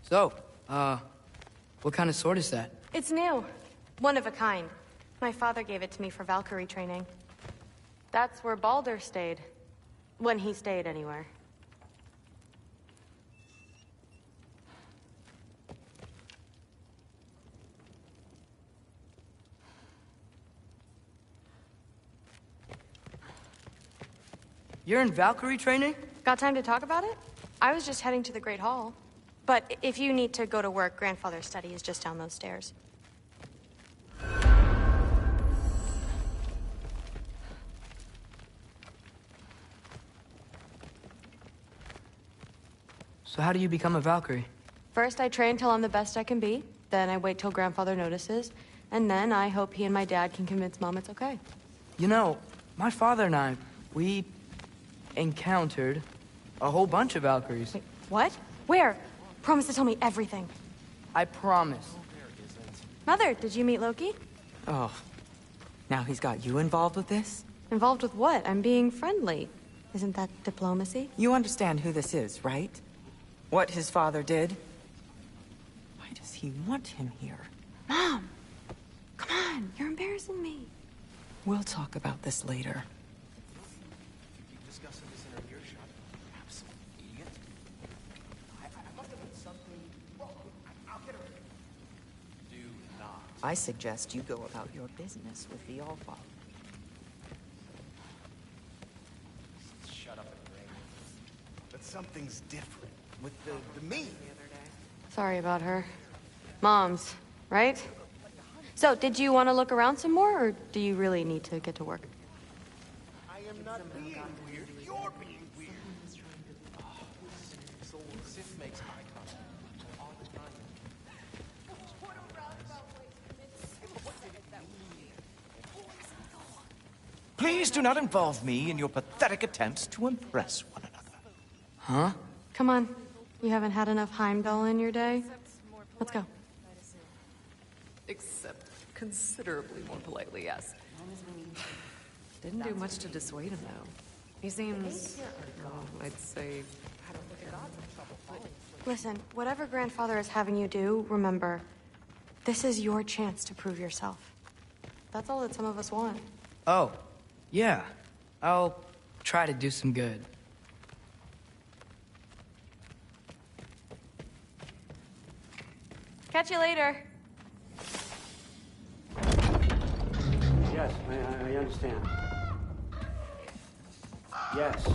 So, what kind of sword is that? It's new. One of a kind. My father gave it to me for Valkyrie training. That's where Baldur stayed. When he stayed, anywhere. You're in Valkyrie training? Got time to talk about it? I was just heading to the Great Hall. But if you need to go to work, Grandfather's study is just down those stairs. So how do you become a Valkyrie? First, I train till I'm the best I can be. Then I wait till Grandfather notices. And then I hope he and my dad can convince Mom it's okay. You know, my father and I, we encountered a whole bunch of Valkyries. Wait, what? Where? Promise to tell me everything. I promise. Mother, did you meet Loki? Oh, now he's got you involved with this? Involved with what? I'm being friendly. Isn't that diplomacy? You understand who this is, right? What his father did? Why does he want him here? Mom! Come on, you're embarrassing me. We'll talk about this later. I suggest you go about your business with the Allfather. Shut up and ring. But something's different with the me. Sorry about her. Mom's, right? So, did you want to look around some more, or do you really need to get to work? I am not being weird. You're being weird. So Sif makes eye contact all the time. Please do not involve me in your pathetic attempts to impress one another. Huh? Come on. You haven't had enough Heimdall in your day? Let's go. Except considerably more politely, yes. Didn't do much to dissuade him, though. He seems, well, I'd say... Listen, whatever Grandfather is having you do, remember, this is your chance to prove yourself. That's all that some of us want. Oh, yeah. I'll try to do some good. Catch you later. Yes, I understand. Yes.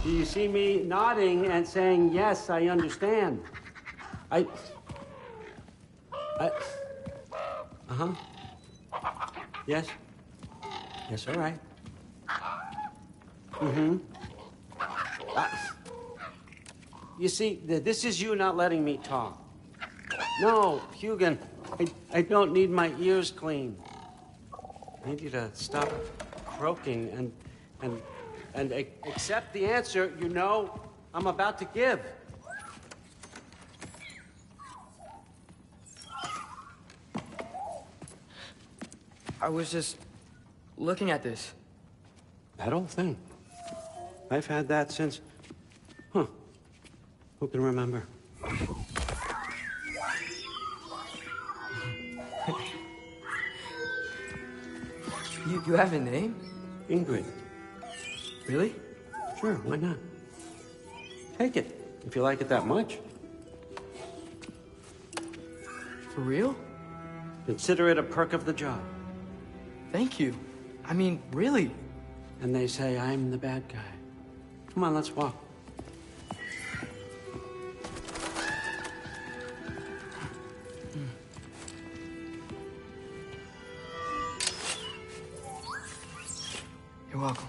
Do you see me nodding and saying, yes, I understand? Uh-huh. Yes? Yes, all right. Mm-hmm. You see, this is you not letting me talk. No, Hugin, I don't need my ears cleaned. I need you to stop croaking and accept the answer you know I'm about to give. I was just looking at this. That old thing. I've had that since... Huh. Who can remember? You have a name? Ingrid. Really? Sure, why not? Take it, if you like it that much. For real? Consider it a perk of the job. Thank you. I mean, really. And they say I'm the bad guy. Come on, let's walk. You're welcome.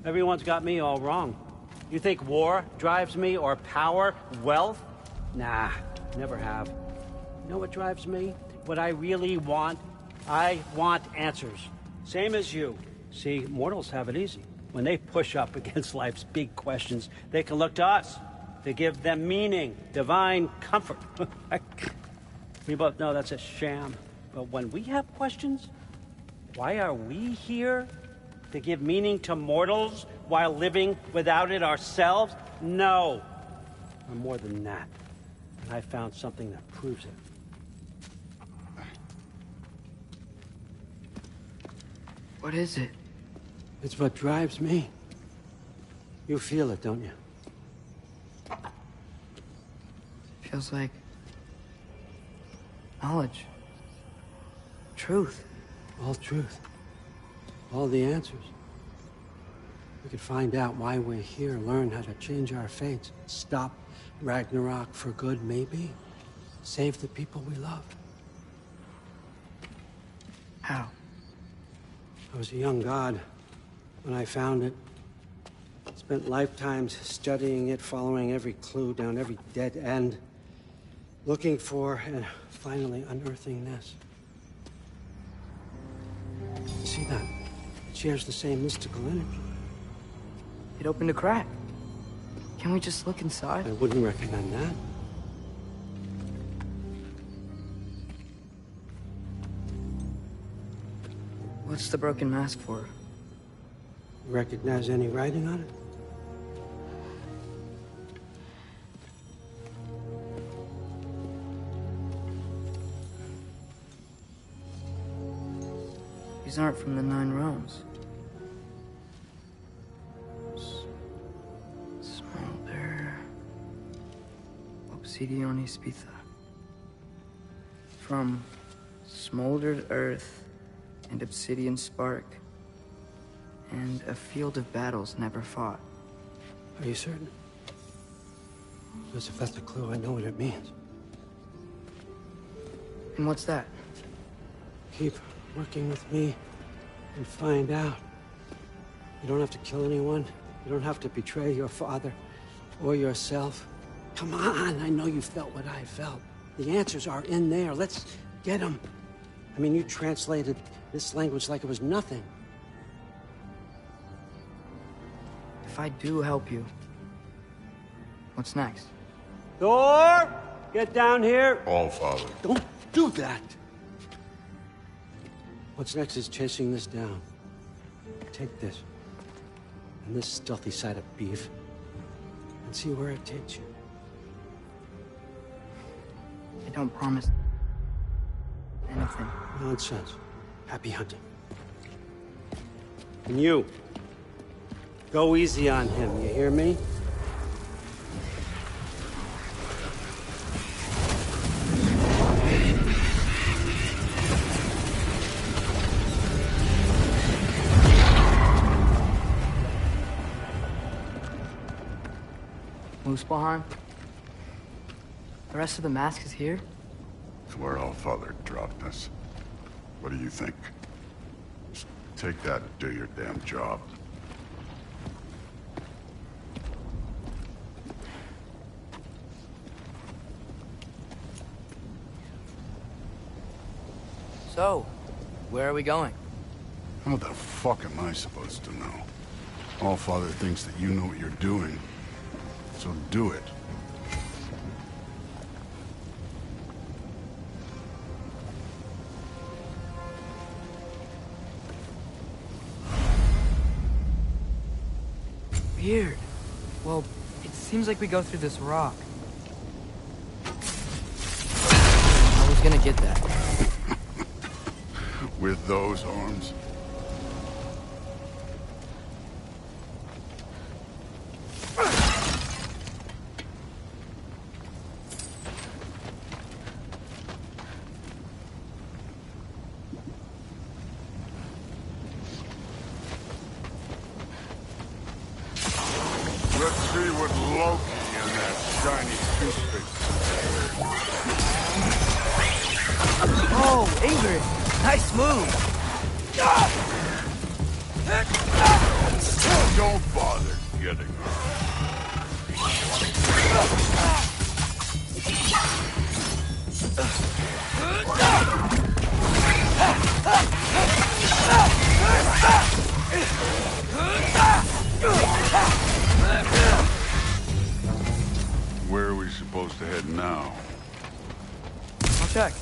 Everyone's got me all wrong. You think war drives me, or power, wealth? Nah, never have. You know what drives me? What I really want? I want answers. Same as you. See, mortals have it easy. When they push up against life's big questions, they can look to us to give them meaning, divine comfort. We both know that's a sham. But when we have questions, why are we here? To give meaning to mortals while living without it ourselves? No. We're more than that. And I found something that proves it. What is it? It's what drives me. You feel it, don't you? Feels like knowledge. Truth. All truth. All the answers. We could find out why we're here, learn how to change our fates, stop Ragnarok for good, maybe. Save the people we love. How? I was a young god when I found it. Spent lifetimes studying it, following every clue down every dead end, looking for and finally unearthing this. You see that? It shares the same mystical energy. It opened a crack. Can we just look inside? I wouldn't recommend that. What's the broken mask for? Recognize any writing on it? These aren't from the Nine Realms. Smolder. Obsidione Spitha. From smoldered earth and obsidian spark. And a field of battles never fought. Are you certain? Because if that's a clue, I know what it means. And what's that? Keep working with me and find out. You don't have to kill anyone. You don't have to betray your father or yourself. Come on, I know you felt what I felt. The answers are in there. Let's get them. I mean, you translated this language like it was nothing. If I do help you, what's next? Thor! Get down here! All Father. Don't do that! What's next is chasing this down. Take this, and this stealthy side of beef, and see where it takes you. I don't promise anything. Nonsense. Happy hunting. And you, go easy on him, you hear me? Muspelheim? The rest of the mask is here? It's where All Father dropped us. What do you think? Just take that and do your damn job. So, where are we going? How the fuck am I supposed to know? All Father thinks that you know what you're doing. So do it. Weird. Well, it seems like we go through this rock. I was gonna get that. With those arms? Let's see what Loki and that shiny toothpick. Oh, Ingrid! Nice move! Don't bother getting her. Where are we supposed to head now? I'll check.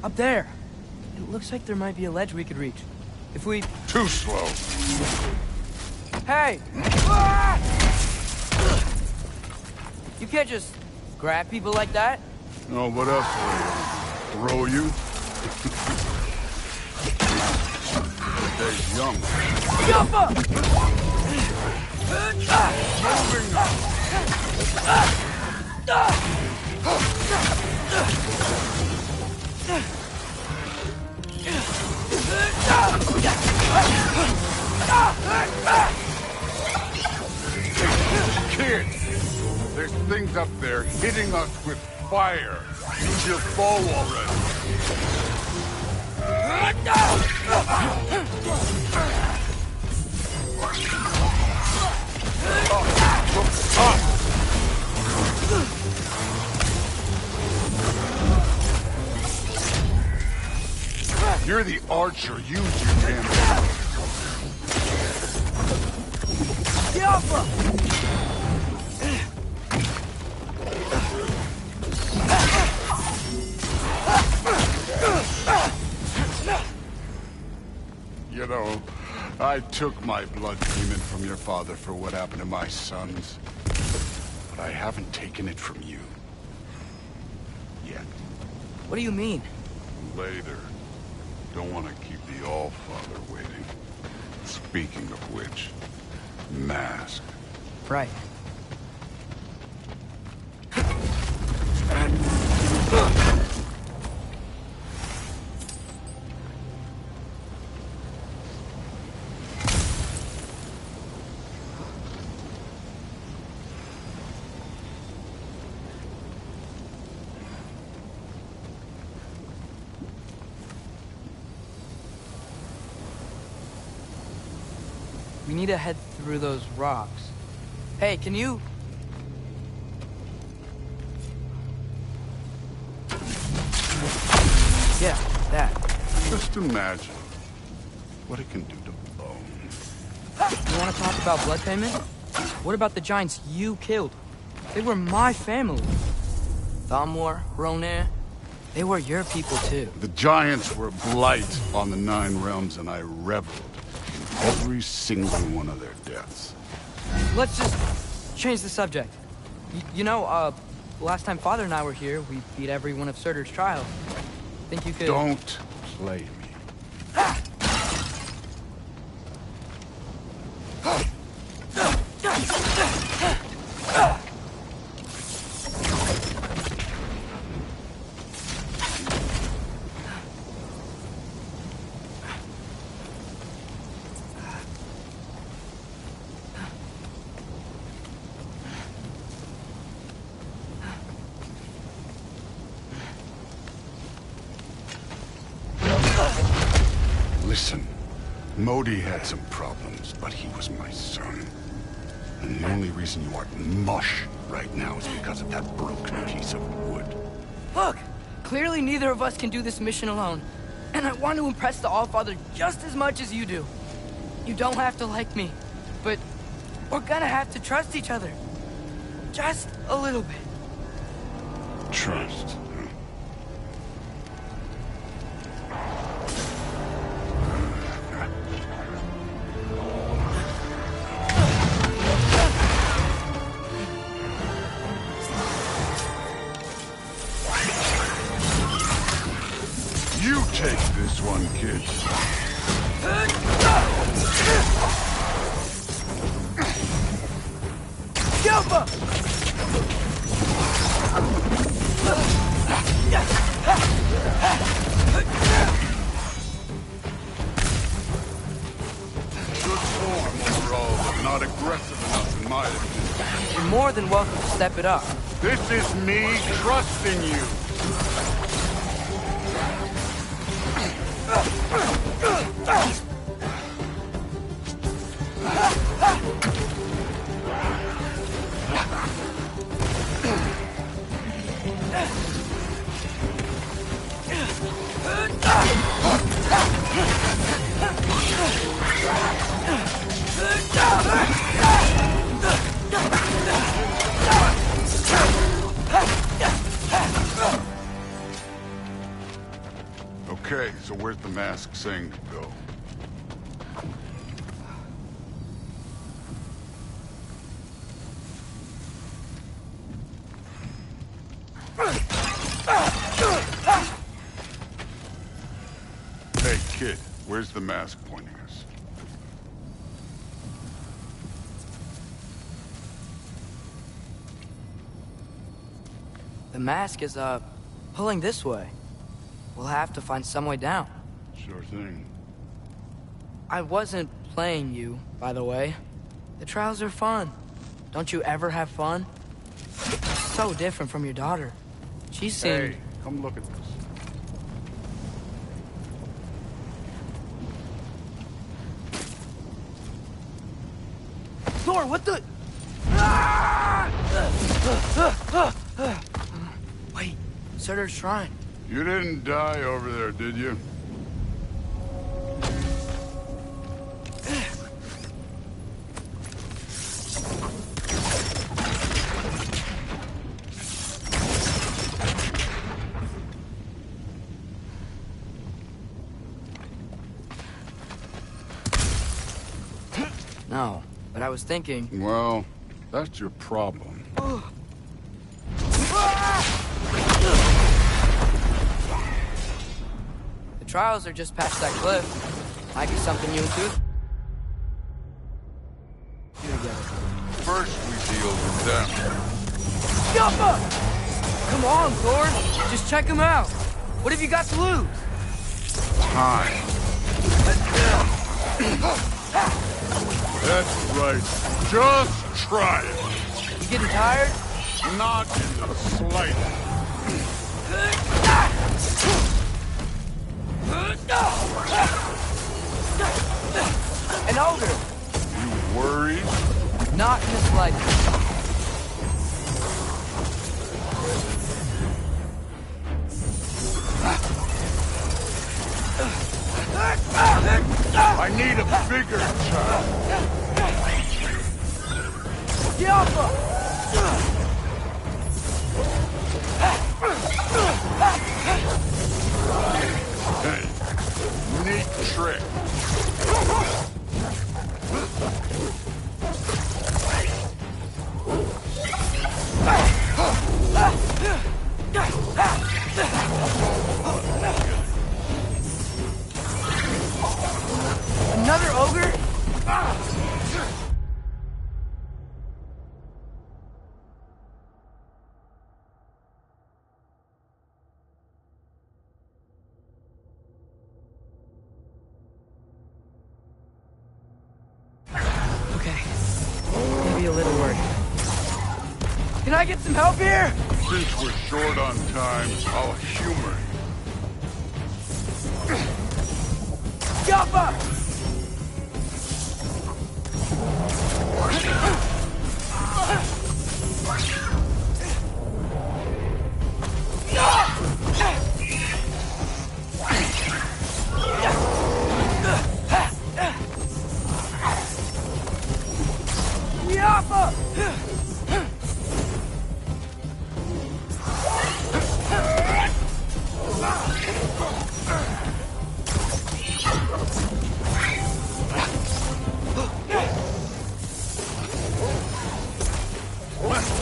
Up there. It looks like there might be a ledge we could reach. If we... Too slow. Hey! You can't just grab people like that. Oh, what else will I throw you? They're young. Jump up! Moving Kid, there's things up there hitting us with fire. Use your bow already. Look up. You're the archer. Use your damn gun. Get off! You know, I took my blood payment from your father for what happened to my sons. But I haven't taken it from you. Yet. What do you mean? Later. Don't want to keep the All-Father waiting. Speaking of which, mask. Right. We need to head through those rocks. Hey, can you... Yeah, that. Just imagine what it can do to bone. You want to talk about blood payment? What about the giants you killed? They were my family. Thamur, Ronir, they were your people too. The giants were blight on the Nine Realms, and I reveled in every single one of their deaths. Let's just change the subject. You know, last time Father and I were here, we beat every one of Surtur's trials. Think you could... Don't play me. Listen, Modi had some problems, but he was my son. And the only reason you aren't mush right now is because of that broken piece of wood. Look! Clearly neither of us can do this mission alone. And I want to impress the All-Father just as much as you do. You don't have to like me, but we're gonna have to trust each other. Just a little bit. Trust. You take this one, kid. Jump! Good form overall, but not aggressive enough in my opinion. You're more than welcome to step it up. This is me trusting you. mask saying to go? Hey, kid, where's the mask pointing us? The mask is, pulling this way. We'll have to find some way down. Sure thing. I wasn't playing you, by the way. The trials are fun. Don't you ever have fun? It's so different from your daughter. She seemed... Hey, come look at this. Thor, what the... Wait, Surtur's shrine. You didn't die over there, did you? No, but I was thinking... Well, that's your problem. The trials are just past that cliff. Might be something you and Tooth... do together. First, we deal with them. Yappa! Come on, Thor. Just check him out. What have you got to lose? Time. That's right. Just try it. You getting tired? Not in the slightest. An ogre. You worried? Not in the slightest. I need a bigger child. Yappa! Hey, neat trick. Another ogre? Okay. Maybe a little worried. Can I get some help here? Since we're short on time, I'll humor you. Yappa! Yappa!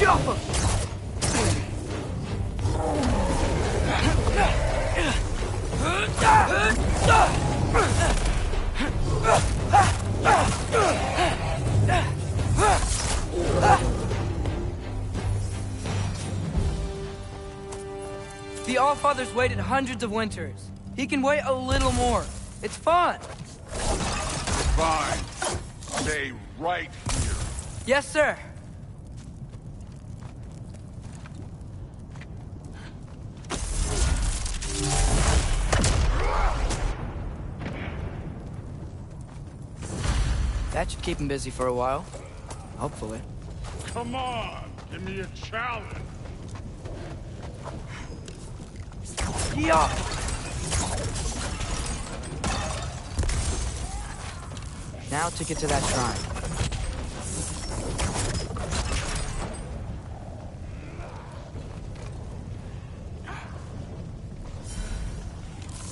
Yappa! The Allfather's waited hundreds of winters. He can wait a little more. It's fun. Fine. Stay right here. Yes, sir. That should keep him busy for a while. Hopefully. Come on, give me a challenge. Yeah. Now to get to that shrine.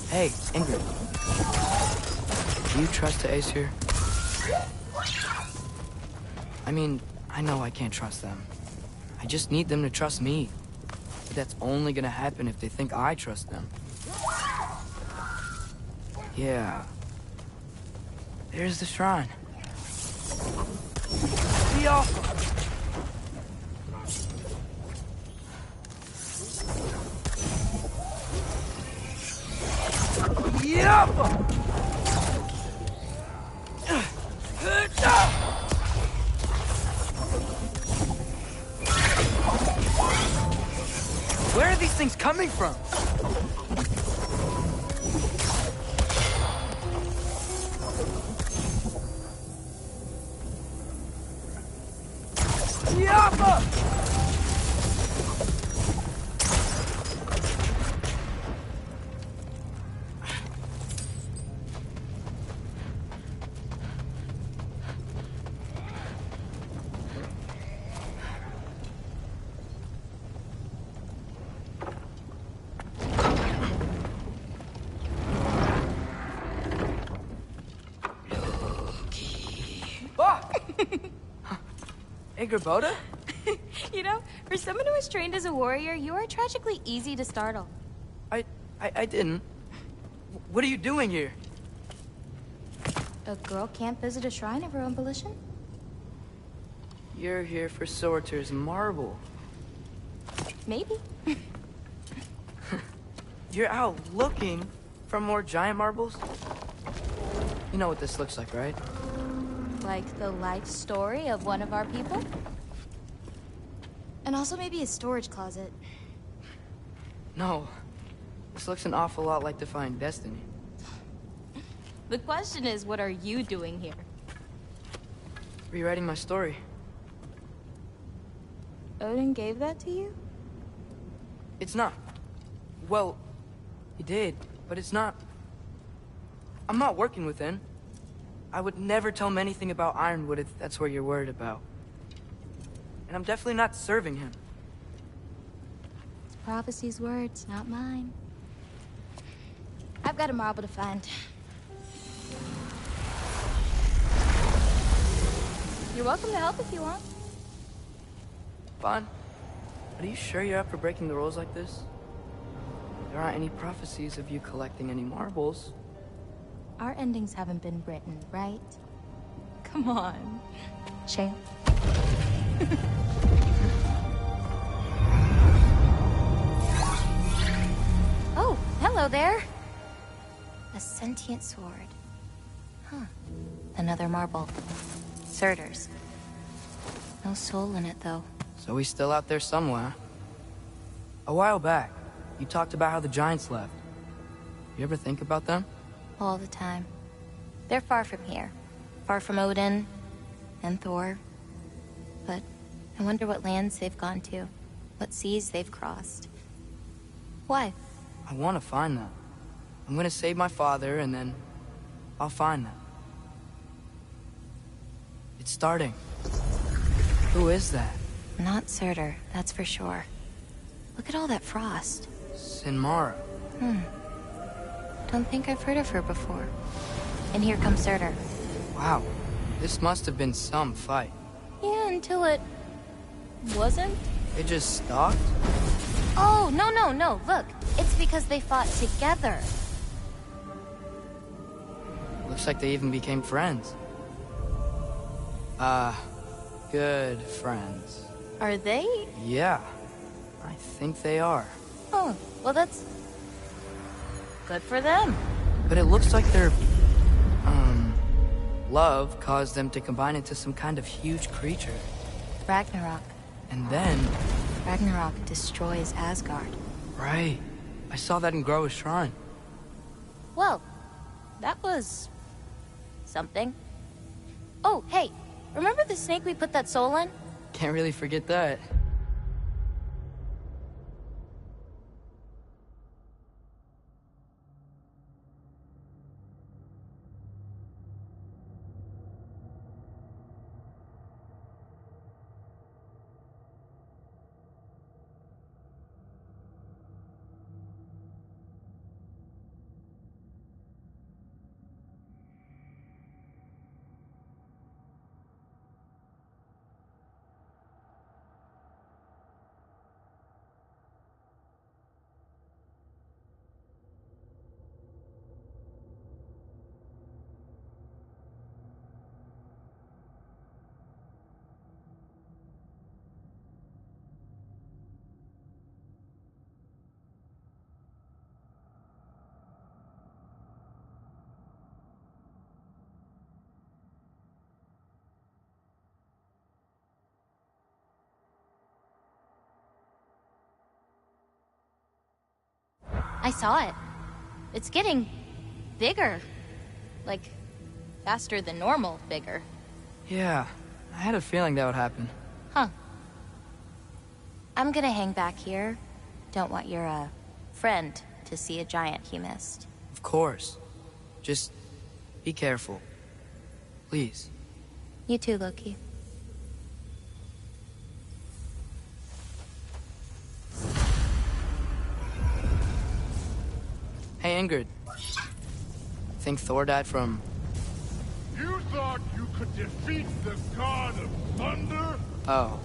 Hey, Ingrid. Do you trust the Aesir? I mean, I know I can't trust them. I just need them to trust me. But that's only gonna happen if they think I trust them. Yeah. There's the shrine. Be awesome. Yup! Where are these things coming from? Yappa! Hey, Gerboda? You know, for someone who was trained as a warrior, you are tragically easy to startle. I didn't. What are you doing here? A girl can't visit a shrine of her own volition? You're here for Sorter's marble. Maybe. You're out looking for more giant marbles? You know what this looks like, right? Like the life story of one of our people? And also maybe a storage closet. No. This looks an awful lot like Defying Destiny. The question is, what are you doing here? Rewriting my story. Odin gave that to you? It's not. Well, he did, but it's not. I'm not working with him. I would never tell him anything about Ironwood if that's what you're worried about. And I'm definitely not serving him. It's prophecy's words, not mine. I've got a marble to find. You're welcome to help if you want. Fine. But are you sure you're up for breaking the rules like this? There aren't any prophecies of you collecting any marbles. Our endings haven't been written, right? Come on, champ. Oh, hello there. A sentient sword. Huh. Another marble. Surtur's. No soul in it, though. So he's still out there somewhere. A while back, you talked about how the giants left. You ever think about them? All the time. They're far from here. Far from Odin and Thor. But I wonder what lands they've gone to. What seas they've crossed. Why? I want to find them. I'm gonna save my father, and then I'll find them. It's starting. Who is that? Not Surtur, that's for sure. Look at all that frost. Sinmara. Don't think I've heard of her before. And here comes Surtur. Wow. This must have been some fight. Yeah, until it... wasn't? It just stopped? Oh, no. Look, it's because they fought together. Looks like they even became friends. Good friends. Are they? Yeah. I think they are. Oh, well that's... good for them. But it looks like their... love caused them to combine into some kind of huge creature. Ragnarok. And then... Ragnarok destroys Asgard. Right. I saw that in Groa's shrine. Well, that was... something. Oh, hey, remember the snake we put that soul in? Can't really forget that. I saw it. It's getting bigger. Like, faster than normal bigger. Yeah, I had a feeling that would happen. Huh. I'm gonna hang back here. Don't want your, friend to see a giant he missed. Of course. Just be careful. Please. You too, Loki. Hey, Ingrid. Think Thor died from... You thought you could defeat the god of thunder? Oh.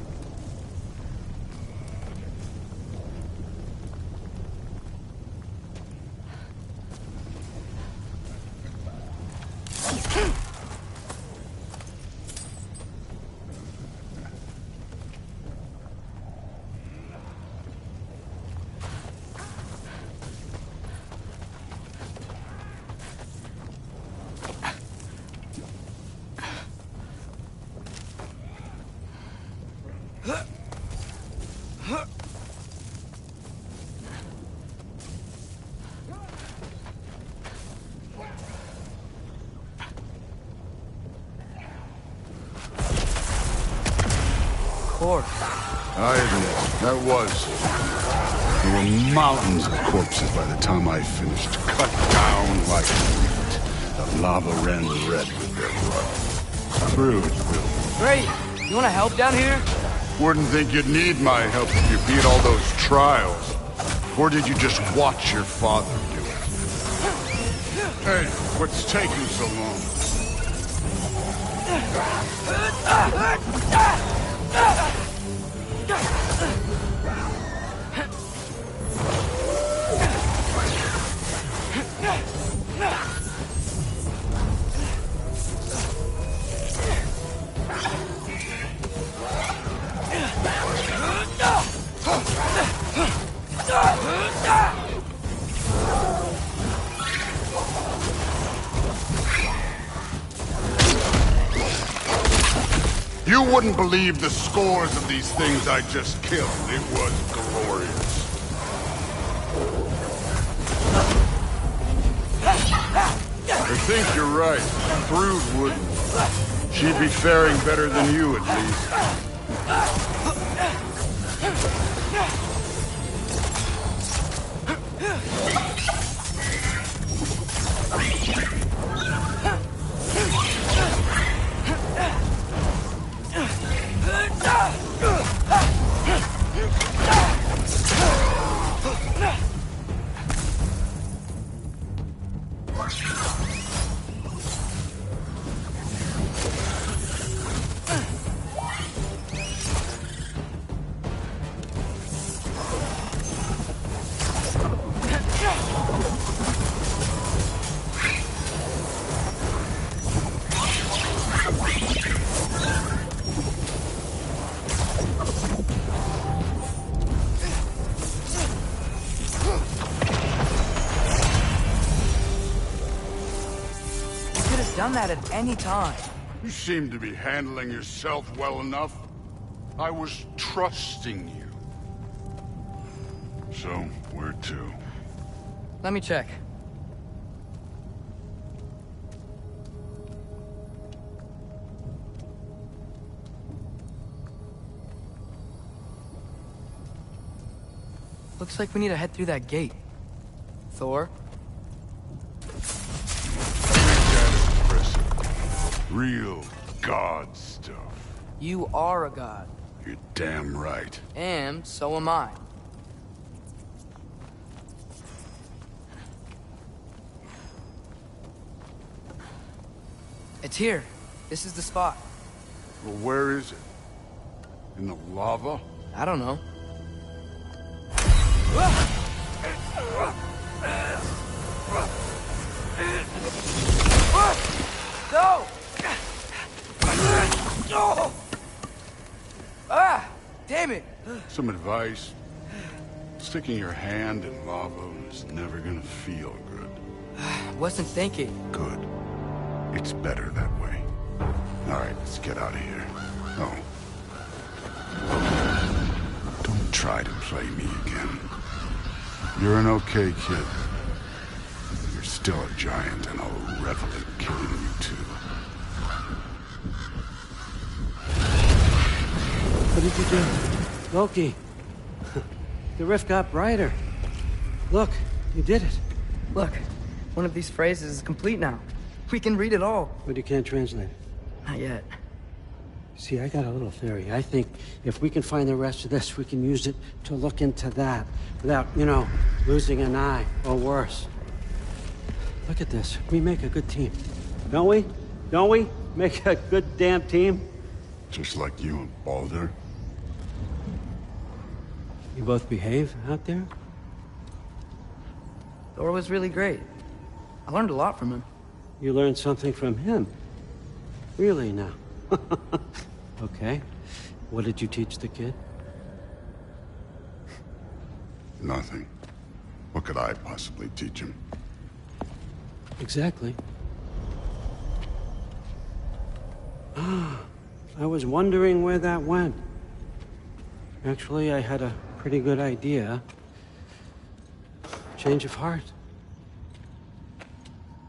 I admit, that was. There were mountains of corpses by the time I finished, cut down like meat. The lava ran red with their blood. Crude, Bill. Great! You wanna help down here? Wouldn't think you'd need my help if you beat all those trials. Or did you just watch your father do it? Hey, what's taking so long? You wouldn't believe the scores of these things I just killed. It was glorious. I think you're right. Thrude wouldn't. She'd be faring better than you, at least. Done that at any time. You seem to be handling yourself well enough. I was trusting you. So, where to? Let me check. Looks like we need to head through that gate. Thor? Real god stuff. You are a god. You're damn right. And so am I. It's here. This is the spot. Well, where is it? In the lava? I don't know. No! Ah! Damn it! Some advice? Sticking your hand in lava is never gonna feel good. Wasn't thinking. Good. It's better that way. Alright, let's get out of here. Oh. Don't try to play me again. You're an okay kid. You're still a giant, and I'll revel in killing you too. What did you do? Loki. The rift got brighter. Look, you did it. Look, one of these phrases is complete now. We can read it all. But you can't translate it. Not yet. See, I got a little theory. I think if we can find the rest of this, we can use it to look into that without, losing an eye or worse. Look at this. We make a good team. Don't we? Don't we? Make a good damn team? Just like you and Baldur. You both behave out there? Thor was really great. I learned a lot from him. You learned something from him? Really now? Okay. What did you teach the kid? Nothing. What could I possibly teach him? Exactly. I was wondering where that went. Actually, I had a pretty good idea. Change of heart.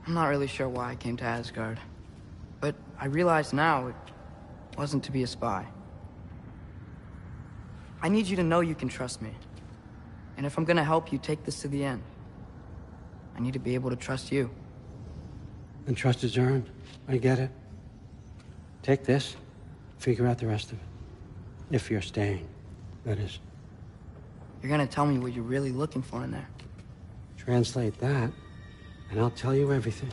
I'm not really sure why I came to Asgard. But I realize now it wasn't to be a spy. I need you to know you can trust me. And if I'm gonna help you take this to the end, I need to be able to trust you. And trust is earned. I get it. Take this, figure out the rest of it. If you're staying, that is. You're gonna tell me what you're really looking for in there. Translate that, and I'll tell you everything.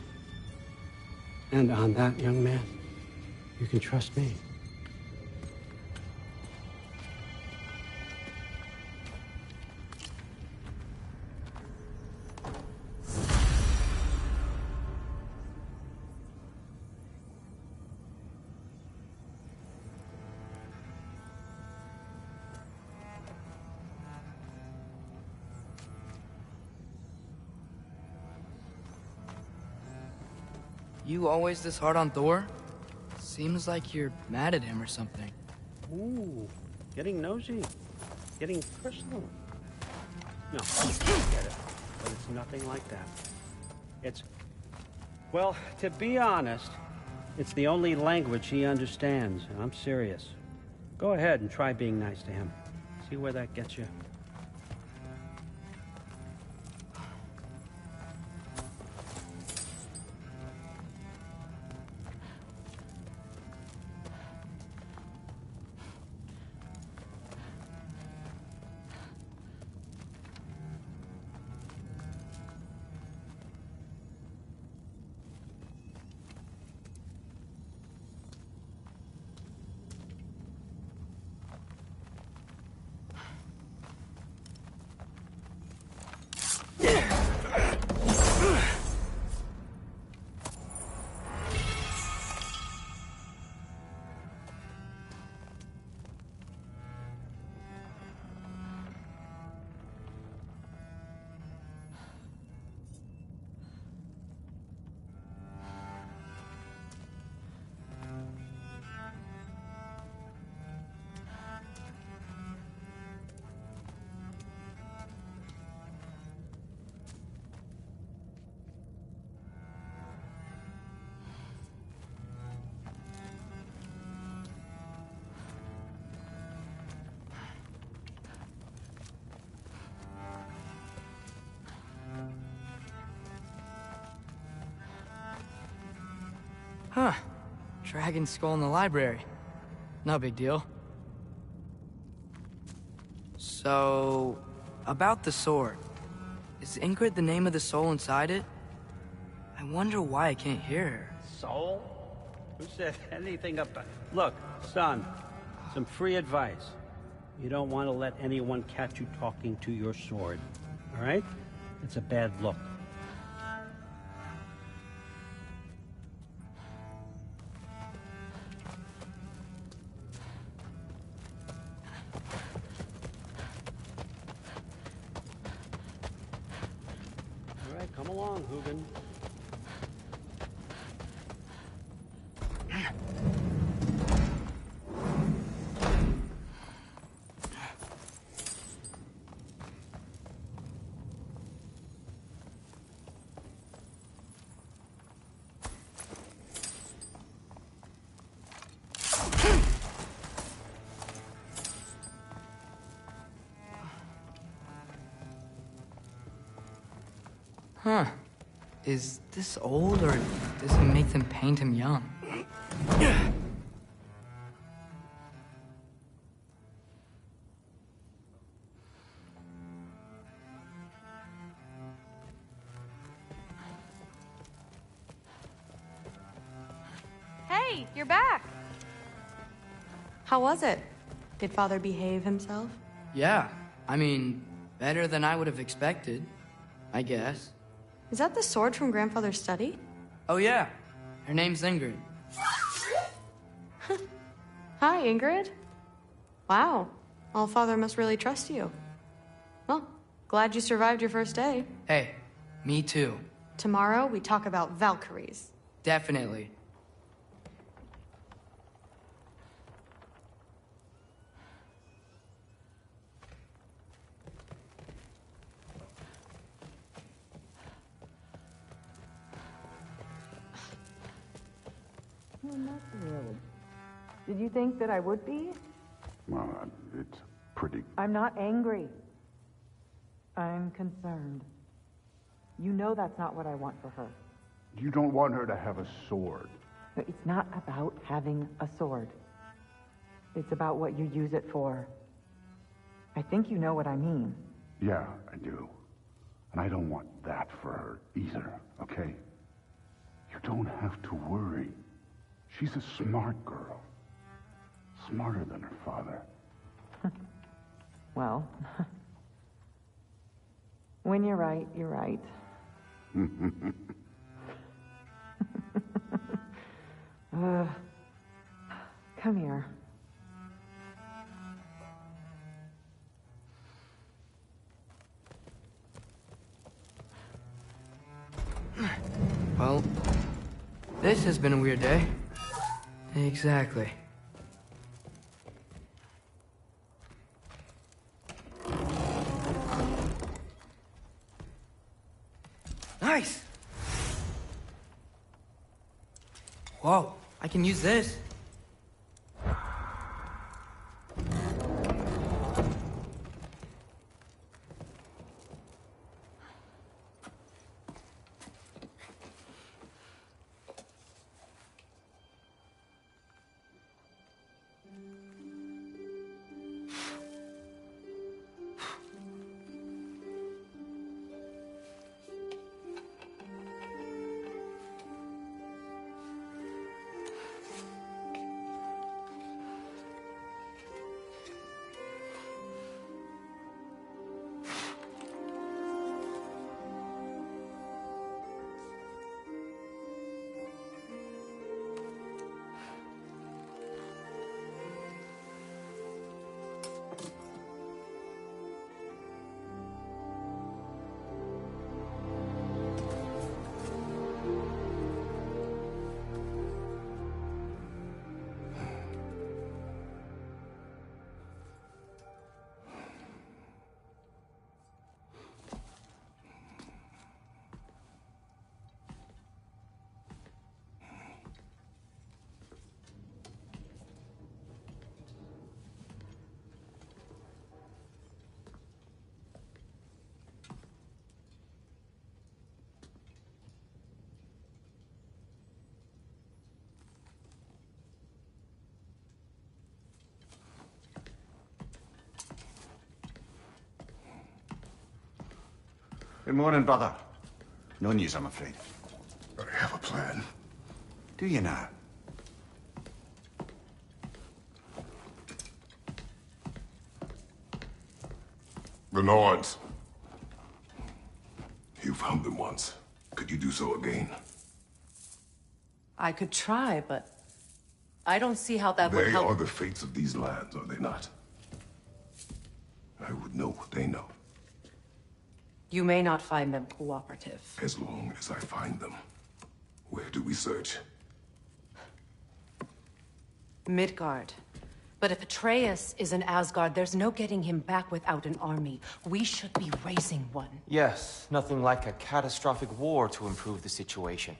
And on that, young man, you can trust me. You always this hard on Thor? Seems like you're mad at him or something. Ooh, getting nosy. Getting personal. No, I get it. But it's nothing like that. It's... Well, to be honest, it's the only language he understands, and I'm serious. Go ahead and try being nice to him. See where that gets you. Huh. Dragon skull in the library. No big deal. So, about the sword. Is Ingrid the name of the soul inside it? I wonder why I can't hear her. Soul? Who said anything about... Look, son, some free advice. You don't want to let anyone catch you talking to your sword, all right? It's a bad look. All right, come along, Hugin. Is this old, or does he make them paint him young? Hey, you're back! How was it? Did Father behave himself? Yeah, I mean, better than I would have expected, I guess. Is that the sword from Grandfather's study? Oh yeah, her name's Ingrid. Hi, Ingrid. Wow, Allfather must really trust you. Well, glad you survived your first day. Hey, me too. Tomorrow, we talk about Valkyries. Definitely. I'm not thrilled. Did you think that I would be? Well, it's pretty... I'm not angry. I'm concerned. You know that's not what I want for her. You don't want her to have a sword. But it's not about having a sword. It's about what you use it for. I think you know what I mean. Yeah, I do. And I don't want that for her either, okay? You don't have to worry. She's a smart girl. Smarter than her father. Well, when you're right, you're right. Come here. Well, this has been a weird day. Exactly. Nice! Whoa, I can use this. Good morning, brother. No news, I'm afraid. I have a plan. Do you now? The Nords. You found them once. Could you do so again? I could try, but I don't see how that would They help. are the fates of these lands, are they not? I would know what they know, You may not find them cooperative. as long as I find them. Where do we search? Midgard. But if Atreus is in Asgard, there's no getting him back without an army. We should be raising one. Yes, nothing like a catastrophic war to improve the situation.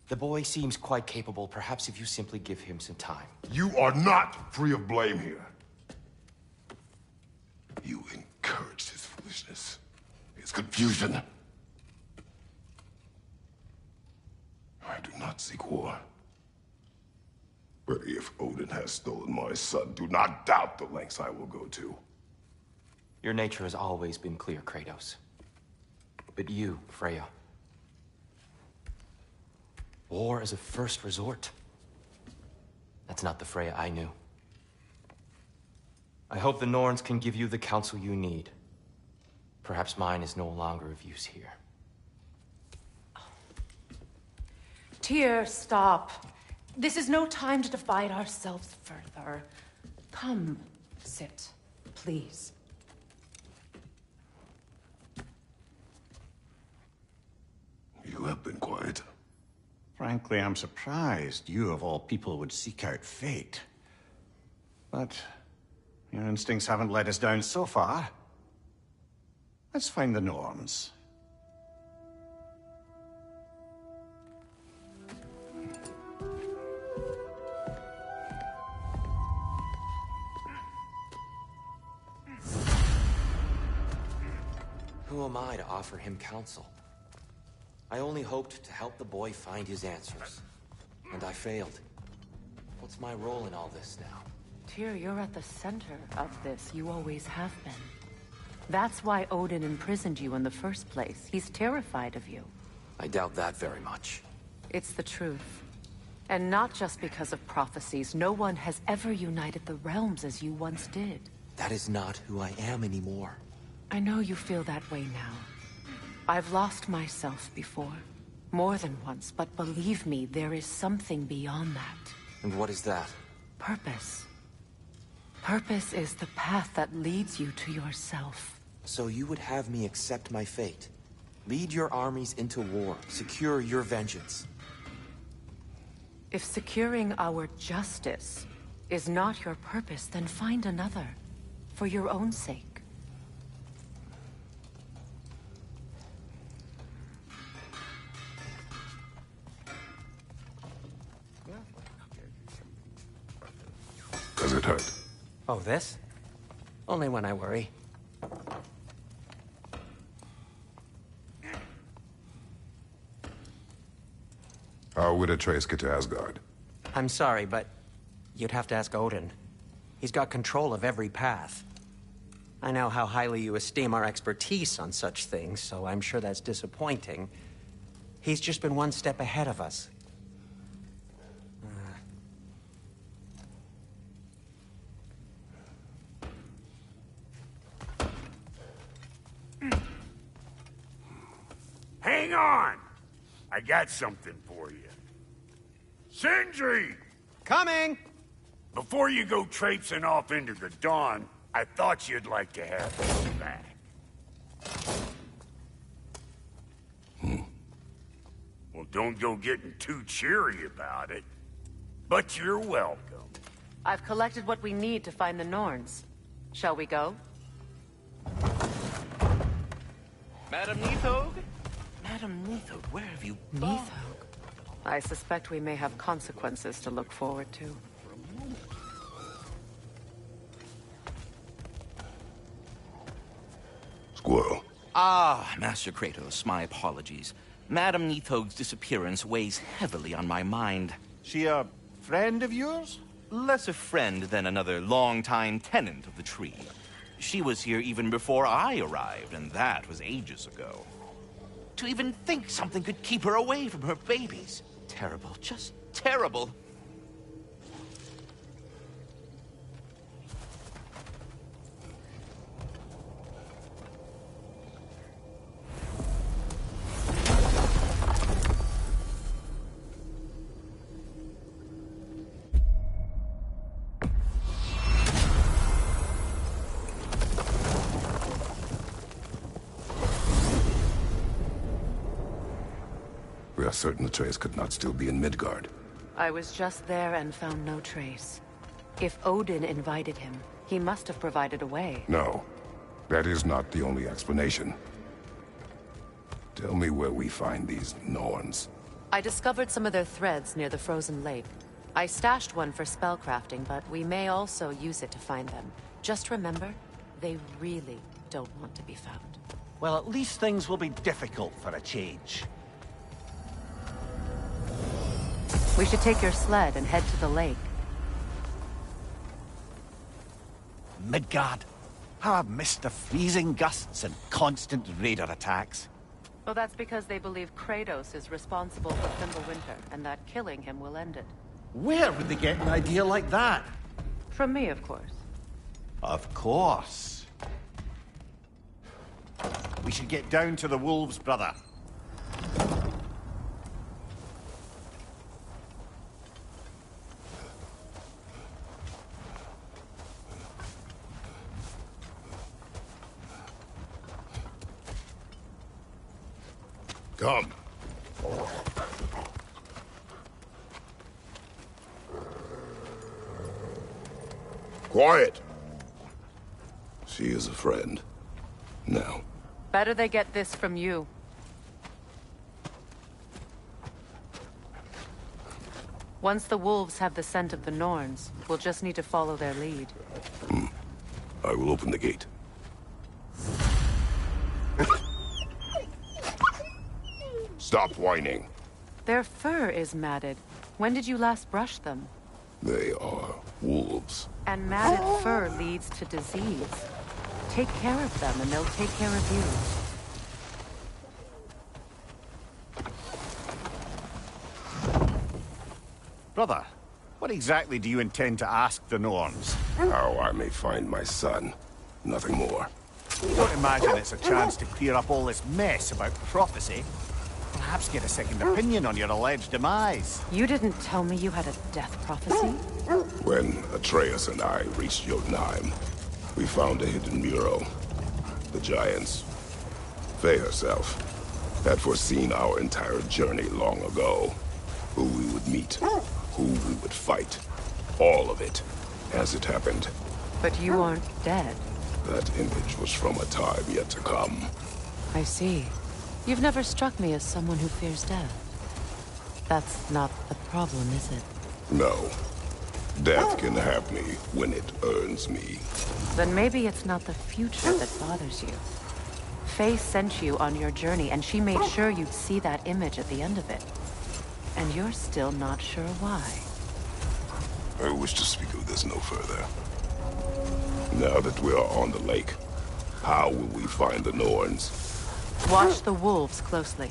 The boy seems quite capable. Perhaps if you simply give him some time. You are not free of blame here. You encouraged his foolishness, his confusion. I do not seek war. But if Odin has stolen my son, do not doubt the lengths I will go to. Your nature has always been clear, Kratos. But you, Freya. War as a first resort. That's not the Freya I knew. I hope the Norns can give you the counsel you need. Perhaps mine is no longer of use here. Tyr, stop. This is no time to divide ourselves further. Come, sit, please. You have been quiet. Frankly, I'm surprised you of all people would seek out fate. But your instincts haven't let us down so far. Let's find the Norns. Who am I to offer him counsel? I only hoped to help the boy find his answers. And I failed. What's my role in all this now? Tyr, you're at the center of this. You always have been. That's why Odin imprisoned you in the first place. He's terrified of you. I doubt that very much. It's the truth. And not just because of prophecies. No one has ever united the realms as you once did. That is not who I am anymore. I know you feel that way now. I've lost myself before. More than once, but believe me, there is something beyond that. And what is that? Purpose. Purpose is the path that leads you to yourself. So you would have me accept my fate? Lead your armies into war, secure your vengeance? If securing our justice is not your purpose, then find another. For your own sake. Does it hurt? Oh, this? Only when I worry. How would Atreus get to Asgard? I'm sorry, but you'd have to ask Odin. He's got control of every path. I know how highly you esteem our expertise on such things, so I'm sure that's disappointing. He's just been one step ahead of us. Hang on! I got something for you. Sindri! Coming! Before you go traipsing off into the dawn, I thought you'd like to have this back. Well, don't go getting too cheery about it. But you're welcome. I've collected what we need to find the Norns. Shall we go? Madam Nithog? Madam Nithog, where have you gone? Nithog? I suspect we may have consequences to look forward to. Squirrel. Ah, Master Kratos, my apologies. Madam Nithog's disappearance weighs heavily on my mind. She a friend of yours? Less a friend than another longtime tenant of the tree. She was here even before I arrived, and that was ages ago. To even think something could keep her away from her babies. Terrible, just terrible. We are certain Atreus could not still be in Midgard. I was just there and found no trace. If Odin invited him, he must have provided a way. No, that is not the only explanation. Tell me where we find these Norns. I discovered some of their threads near the frozen lake. I stashed one for spellcrafting, but we may also use it to find them. Just remember, they really don't want to be found. Well, at least things will be difficult for a change. We should take your sled and head to the lake. Midgard. How I've missed the freezing gusts and constant raider attacks. Well, that's because they believe Kratos is responsible for Fimbulwinter, and that killing him will end it. Where would they get an idea like that? From me, of course. Of course. We should get down to the wolves, brother. Come. Quiet. She is a friend. Now. Better they get this from you. Once the wolves have the scent of the Norns, we'll just need to follow their lead. I will open the gate. Stop whining. Their fur is matted. When did you last brush them? They are wolves. And matted fur leads to disease. Take care of them, and they'll take care of you. Brother, what exactly do you intend to ask the Norns? How I may find my son. Nothing more. Don't imagine it's a chance to clear up all this mess about prophecy. Perhaps get a second opinion on your alleged demise. You didn't tell me you had a death prophecy? When Atreus and I reached Jotunheim, we found a hidden mural. The giants, Faye herself, had foreseen our entire journey long ago. Who we would meet, who we would fight. All of it, as it happened. But you aren't dead. That image was from a time yet to come. I see. You've never struck me as someone who fears death. That's not the problem, is it? No. Death can have me when it earns me. Then maybe it's not the future that bothers you. Faye sent you on your journey, and she made sure you'd see that image at the end of it. And you're still not sure why. I wish to speak of this no further. Now that we are on the lake, how will we find the Norns? Watch the wolves closely.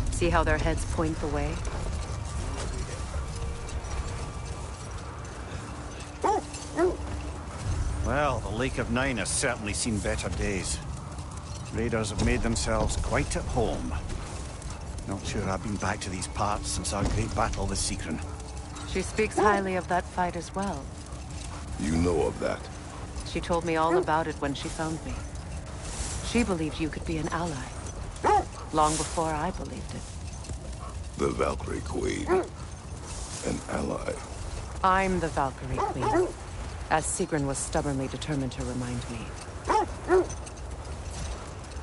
See how their heads point the way? Well, the Lake of Nine has certainly seen better days. Raiders have made themselves quite at home. Not sure I've been back to these parts since our great battle with Sigrun. She speaks highly of that fight as well. You know of that? She told me all about it when she found me. She believed you could be an ally. Long before I believed it. The Valkyrie Queen. An ally. I'm the Valkyrie Queen. As Sigrun was stubbornly determined to remind me.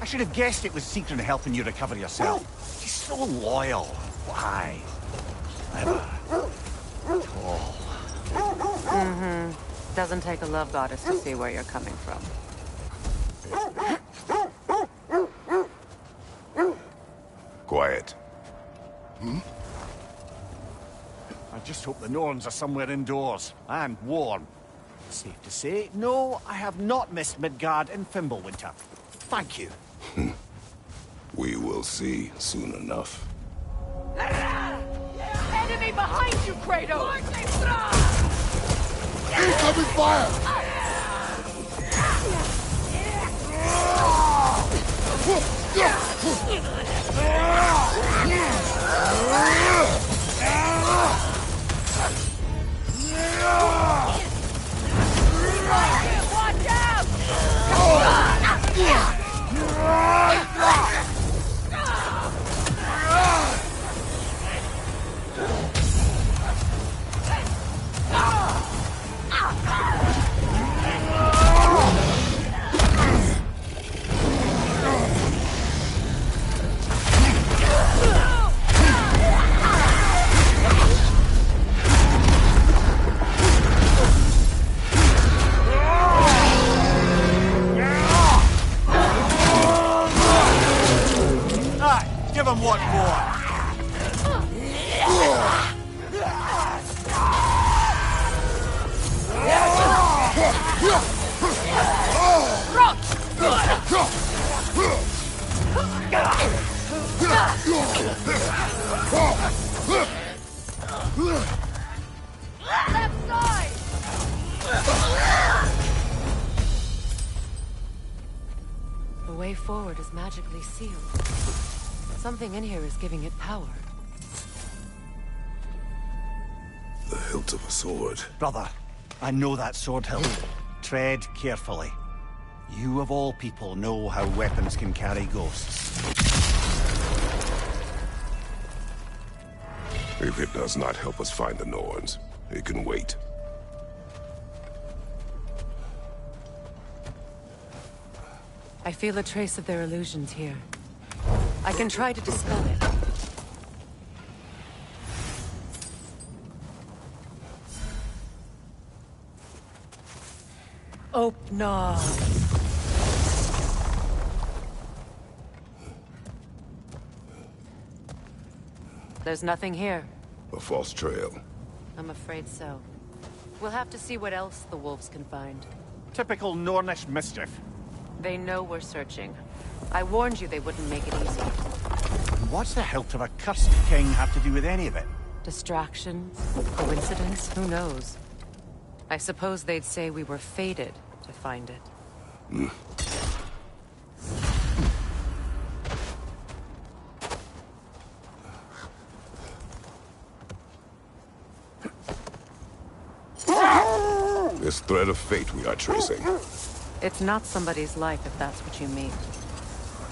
I should have guessed it was Sigrun helping you recover yourself. She's so loyal. Why? Clever. Tall. Mm-hmm. Doesn't take a love goddess to see where you're coming from. Quiet. I just hope the Norns are somewhere indoors, and warm. Safe to say, no, I have not missed Midgard in Fimbulwinter. Thank you. We will see soon enough. Enemy behind you, Kratos! Incoming fire! Watch out! way forward is magically sealed. Something in here is giving it power. The hilt of a sword. Brother, I know that sword hilt. Tread carefully. You of all people know how weapons can carry ghosts. If it does not help us find the Norns, it can wait. I feel a trace of their illusions here. I can try to dispel it. Open. There's nothing here. A false trail. I'm afraid so. We'll have to see what else the wolves can find. Typical Nornish mischief. They know we're searching. I warned you they wouldn't make it easy. What's the hilt of a cursed king have to do with any of it? Distraction? Coincidence? Who knows? I suppose they'd say we were fated to find it. This thread of fate we are tracing. It's not somebody's life, if that's what you mean.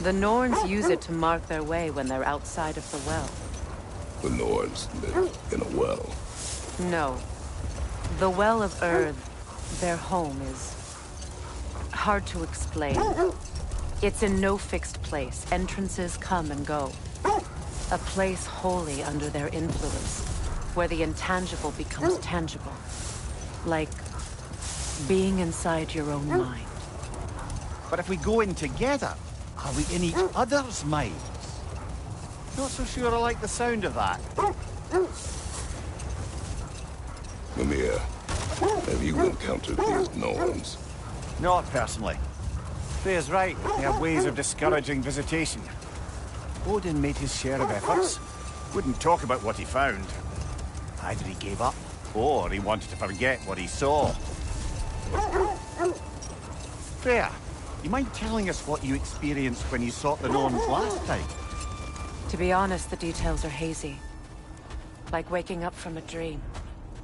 The Norns use it to mark their way when they're outside of the well. The Norns live in a well. No. The Well of Earth, their home, is hard to explain. It's in no fixed place. Entrances come and go. A place wholly under their influence, where the intangible becomes tangible. Like being inside your own mind. But if we go in together, are we in each other's minds? Not so sure I like the sound of that. Mimir, have you encountered these Norns? Not personally. Freya's right. They have ways of discouraging visitation. Odin made his share of efforts. Wouldn't talk about what he found. Either he gave up, or he wanted to forget what he saw. Freya, you mind telling us what you experienced when you sought the Norns last time? To be honest, the details are hazy. Like waking up from a dream.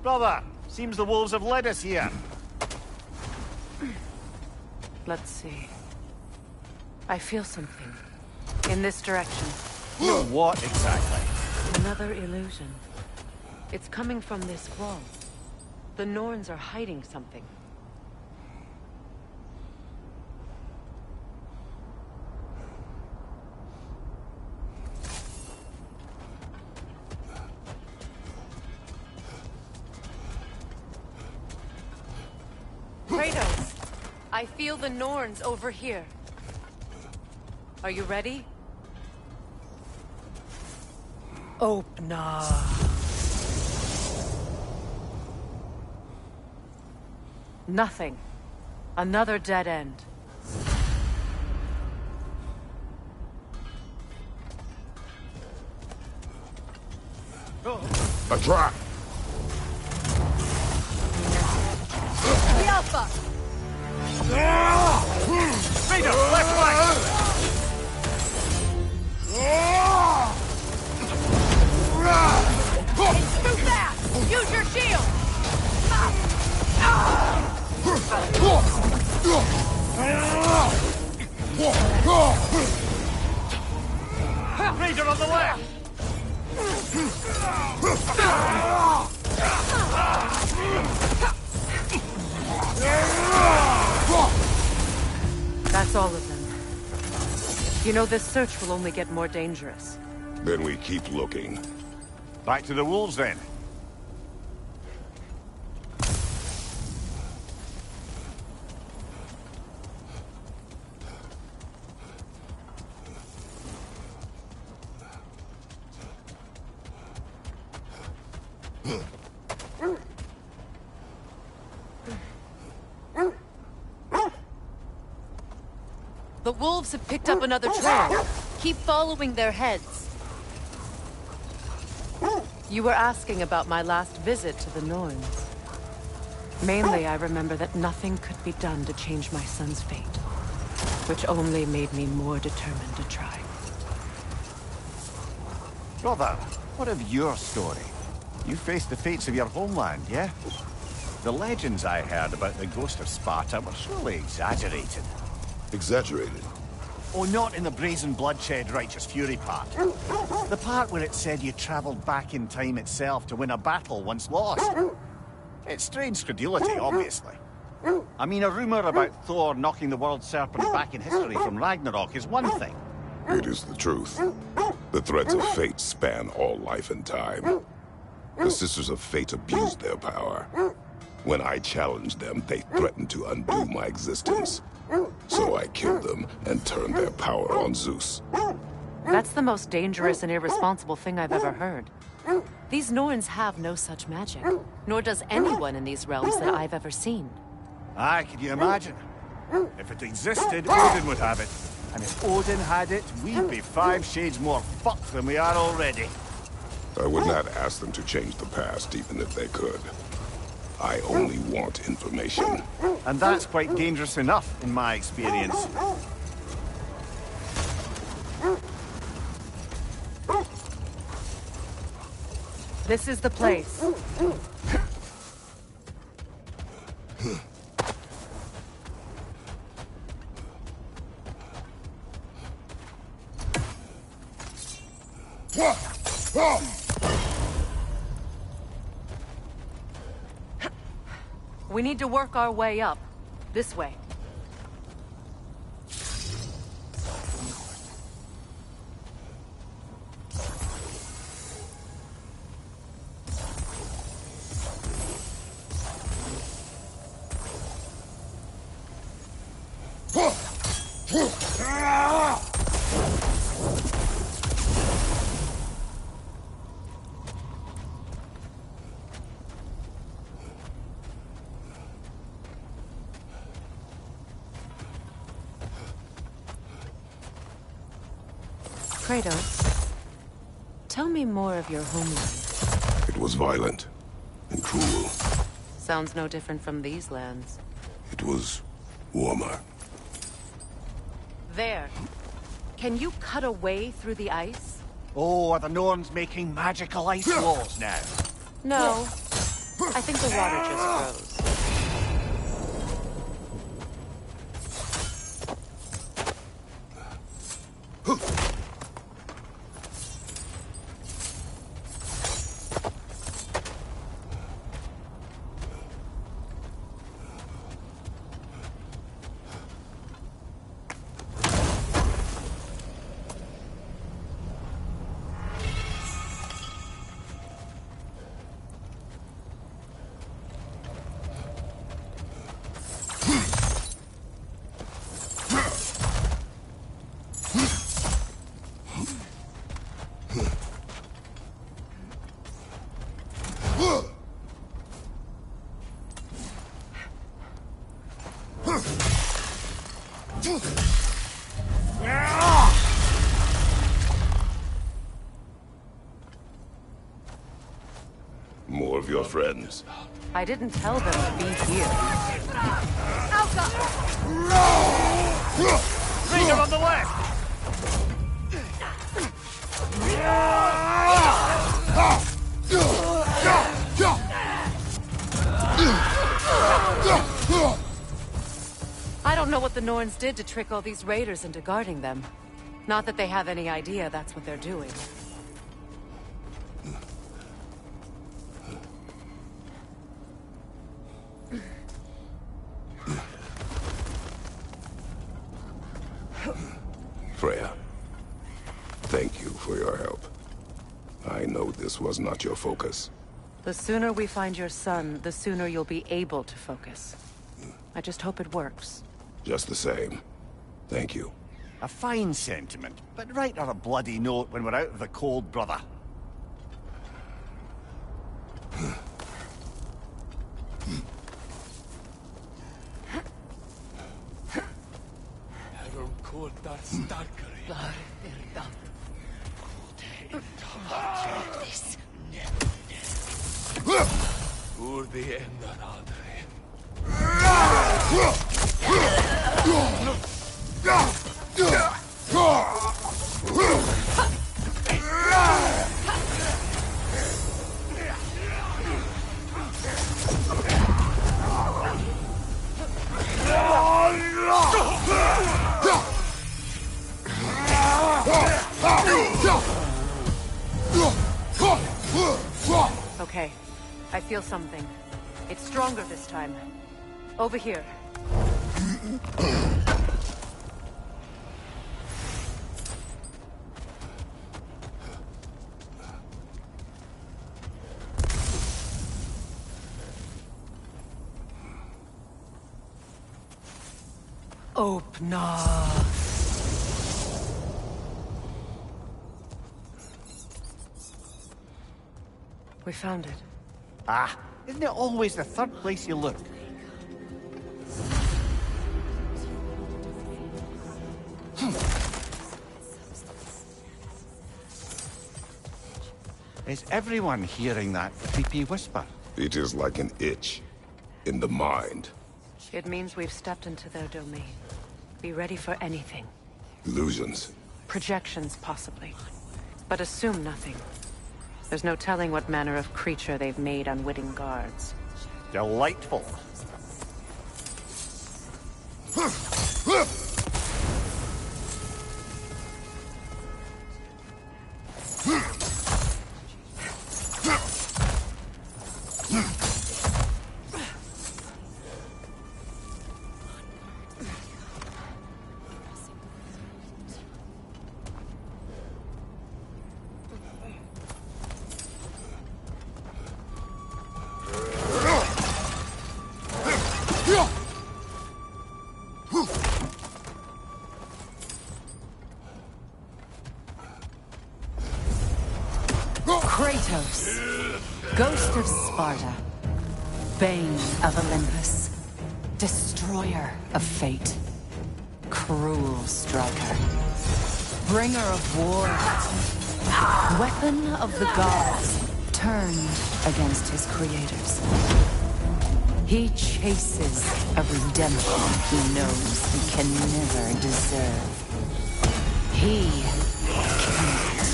Brother, seems the wolves have led us here. Let's see. I feel something. In this direction. What exactly? Another illusion. It's coming from this wall. The Norns are hiding something. Kratos! I feel the Norns over here. Are you ready? Open. Nothing. Another dead end. A trap! The Alpha! Rita, left flank! It's too fast! Use your shield! Raider on the left! That's all of them. You know, this search will only get more dangerous. Then we keep looking. Back to the wolves, then. The wolves have picked up another trail. Keep following their heads. You were asking about my last visit to the Norns. Mainly, I remember that nothing could be done to change my son's fate. which only made me more determined to try. Brother, what of your story? You faced the fates of your homeland, yeah? The legends I heard about the ghost of Sparta were surely exaggerated. Exaggerated? Oh, not in the brazen bloodshed righteous fury part. The part where it said you traveled back in time itself to win a battle once lost. It's strange credulity, obviously. I mean, a rumor about Thor knocking the world serpent back in history from Ragnarok is one thing. It is the truth. The threads of fate span all life and time. The Sisters of Fate abused their power. When I challenged them, they threatened to undo my existence. So I killed them and turned their power on Zeus. That's the most dangerous and irresponsible thing I've ever heard. These Norns have no such magic, nor does anyone in these realms that I've ever seen. Aye, can you imagine? If it existed, Odin would have it. And if Odin had it, we'd be 5 shades more fucked than we are already. I would not ask them to change the past, even if they could. I only want information. And that's quite dangerous enough, in my experience. This is the place. We need to work our way up. This way. Kratos, tell me more of your homeland. It was violent and cruel. Sounds no different from these lands. It was warmer. There. Can you cut a way through the ice? Oh, are the Norns making magical ice walls now? No. I think the water just froze. More of your friends. I didn't tell them to be here. Ranger on the left! I don't know what the Norns did to trick all these raiders into guarding them. Not that they have any idea that's what they're doing. Freya, thank you for your help. I know this was not your focus. The sooner we find your son, the sooner you'll be able to focus. I just hope it works. Just the same. Thank you. A fine sentiment, but write her a bloody note when we're out of the cold, brother. Okay, I feel something. It's stronger this time. Over here. Opener. We found it. Ah, isn't it always the third place you look? Is everyone hearing that creepy whisper? It is like an itch in the mind. It means we've stepped into their domain. Be ready for anything. Illusions. Projections, possibly. But assume nothing. There's no telling what manner of creature they've made unwitting guards. Delightful. Kratos, Ghost of Sparta, Bane of Olympus, Destroyer of Fate, Cruel Striker, Bringer of War, Weapon of the Gods, turned against his creators. He chases a redemption he knows he can never deserve. He cannot change.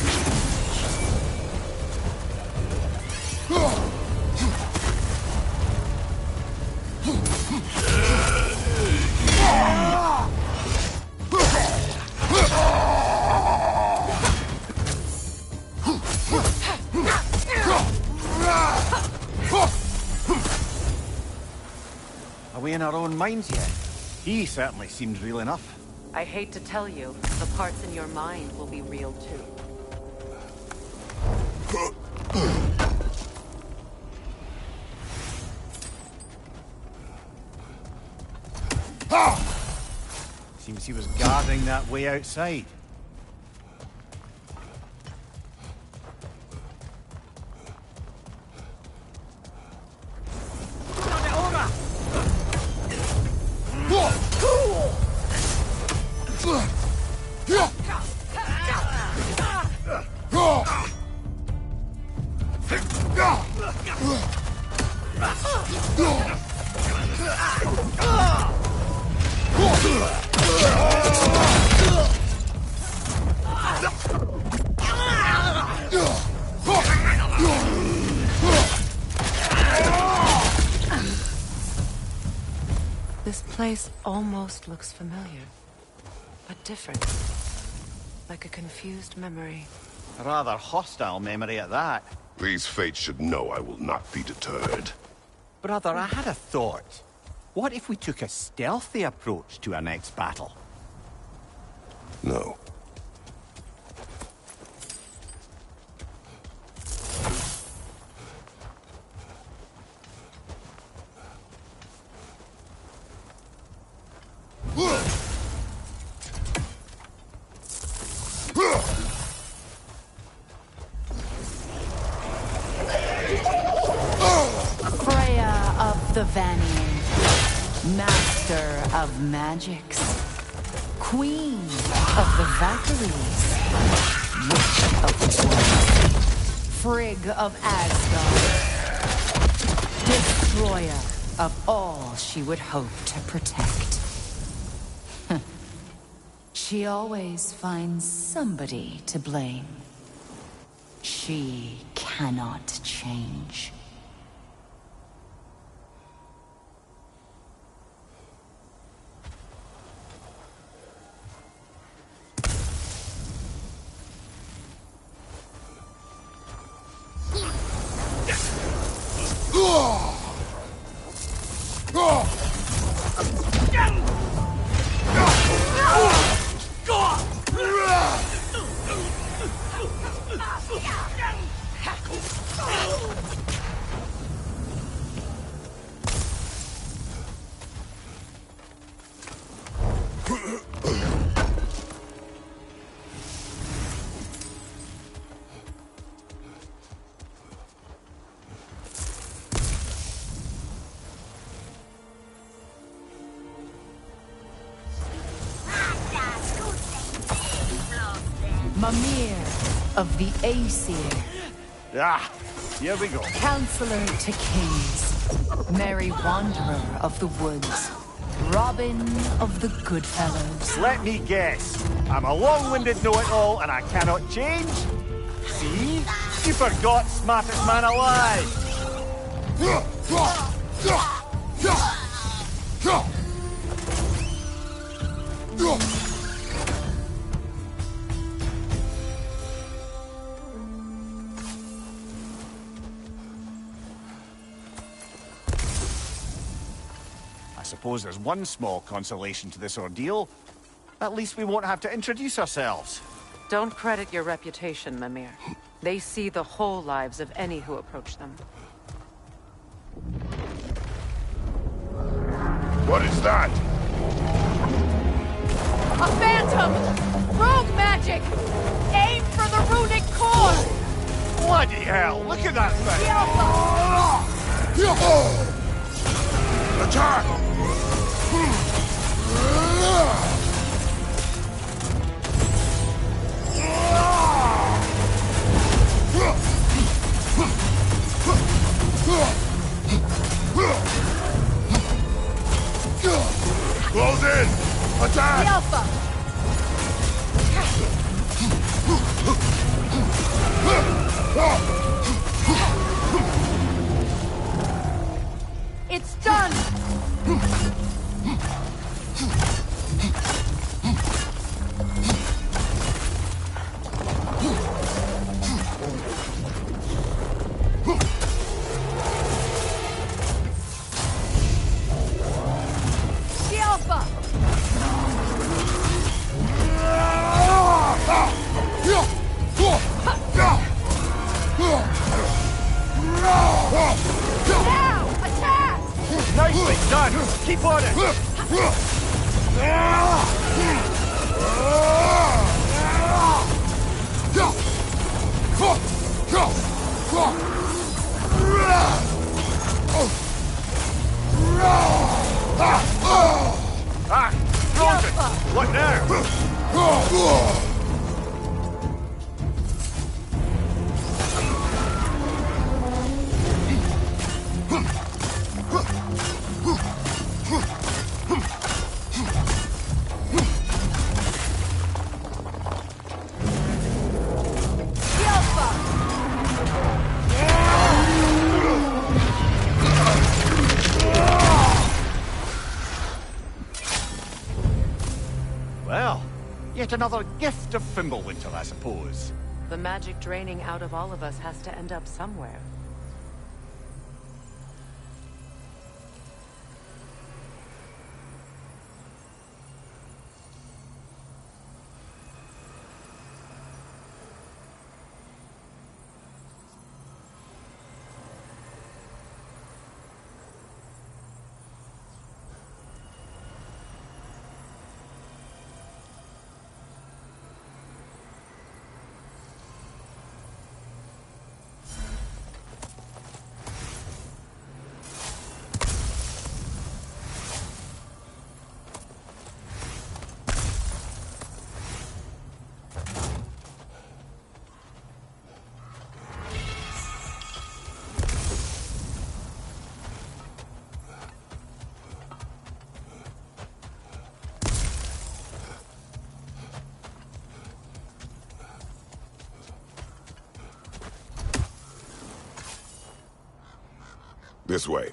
Are we in our own minds yet? He certainly seems real enough. I hate to tell you, the parts in your mind will be real too. Seems he was guarding that way outside. This place almost looks familiar, but different. Like a confused memory. A rather hostile memory at that. These fates should know I will not be deterred. Brother, I had a thought. What if we took a stealthy approach to our next battle? No. Freya of the Vanir, Master of Magics, Queen of the Valkyries, Witch of the Woods, Frigg of Asgard, Destroyer of all she would hope to protect. She always finds somebody to blame. She cannot change. Mimir of the Aesir. Ah, here we go. Counselor to kings. Merry wanderer of the woods. Robin of the Goodfellows. Let me guess. I'm a long-winded know-it-all and I cannot change? See? You forgot smartest man alive. I suppose there's one small consolation to this ordeal. At least we won't have to introduce ourselves. Don't credit your reputation, Mimir. They see the whole lives of any who approach them. What is that? A phantom! Rogue magic! Aim for the runic core! Bloody hell, look at that thing! Attack! Close in! Attack! The Alpha! It's done! The Alpha! Now! Attack! Nicely done! Keep on it! Ah! Frozen! What now? The Alpha! Well, yet another gift of Fimbulwinter, I suppose. The magic draining out of all of us has to end up somewhere. This way.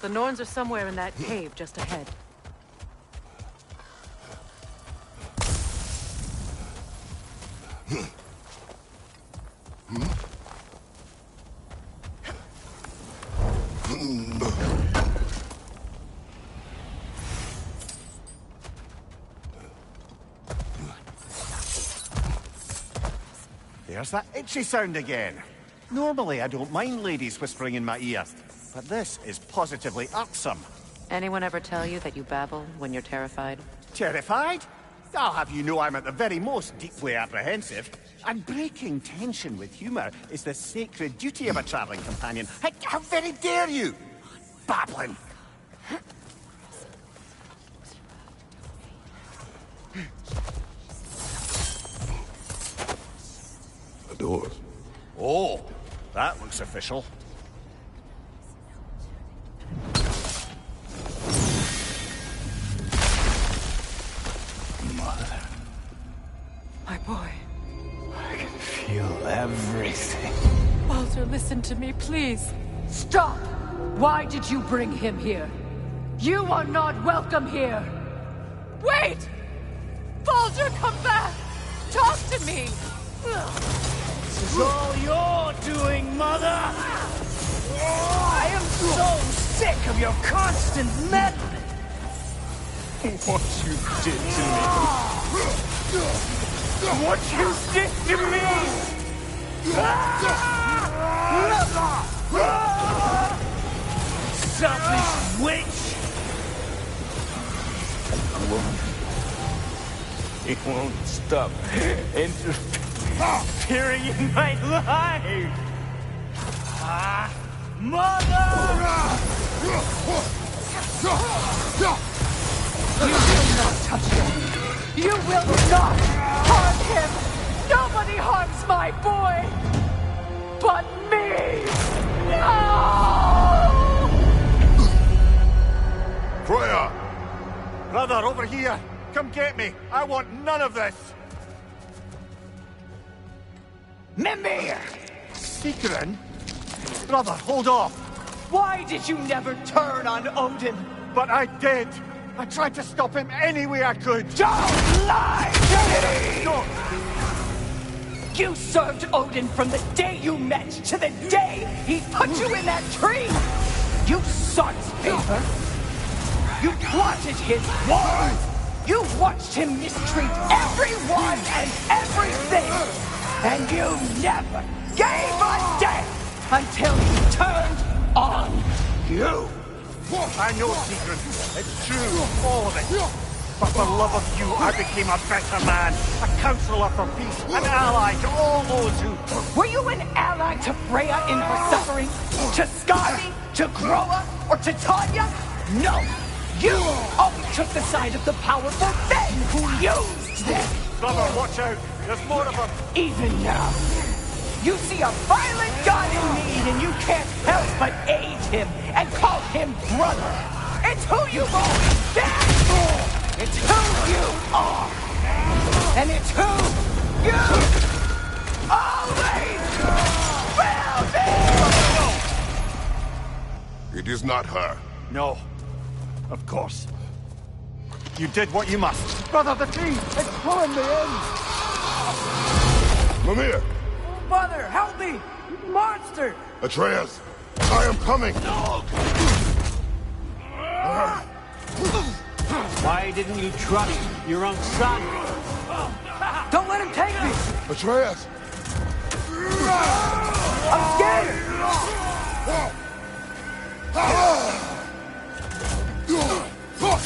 The Norns are somewhere in that cave just ahead. There's that itchy sound again. Normally, I don't mind ladies whispering in my ear, but this is positively irksome. Anyone ever tell you that you babble when you're terrified? Terrified? I'll have you know I'm at the very most deeply apprehensive. And breaking tension with humor is the sacred duty of a traveling companion. How very dare you! Babbling! The doors. Oh, that looks official. Mother. My boy. I can feel everything. Baldur, listen to me, please. Stop! Why did you bring him here? You are not welcome here! Wait! Baldur, come back! Talk to me! This is all you're doing, Mother! I am so sick of your constant meddling! What you did to me! What you did to me! Selfish witch! He won't stop interfering in my life! Mother! You will not touch him! You will not harm him! Nobody harms my boy! But me! No! Freya! Brother, over here! Come get me! I want none of this! Mimir! Seekerin? Brother, hold off! Why did you never turn on Odin? But I did! I tried to stop him any way I could! Don't lie to me! No. You served Odin from the day you met to the day he put you in that tree! You sought his favor! You plotted his war! You watched him mistreat everyone and everything! And you never gave a damn until he turned on you! I know, Seekerin. It's true, all of it. But for love of you, I became a better man. A counselor for peace, an ally to all those who... Were you an ally to Freya in her suffering? To Skadi? To Groa? Or to Tanya? No! You always took the side of the powerful, then who used them! Brother, watch out! There's more of them! Even now, you see a violent god in need and you can't help but aid him and call him brother! It's who you've always been! It's who you are! And it's who you always will be! It is not her. No. Of course. You did what you must. Brother, the tree! It's pulling me in! Mimir! Mother, help me! Monster! Atreus! I am coming! Why didn't you trust your own son? Don't let him take me! Atreus! I'm scared!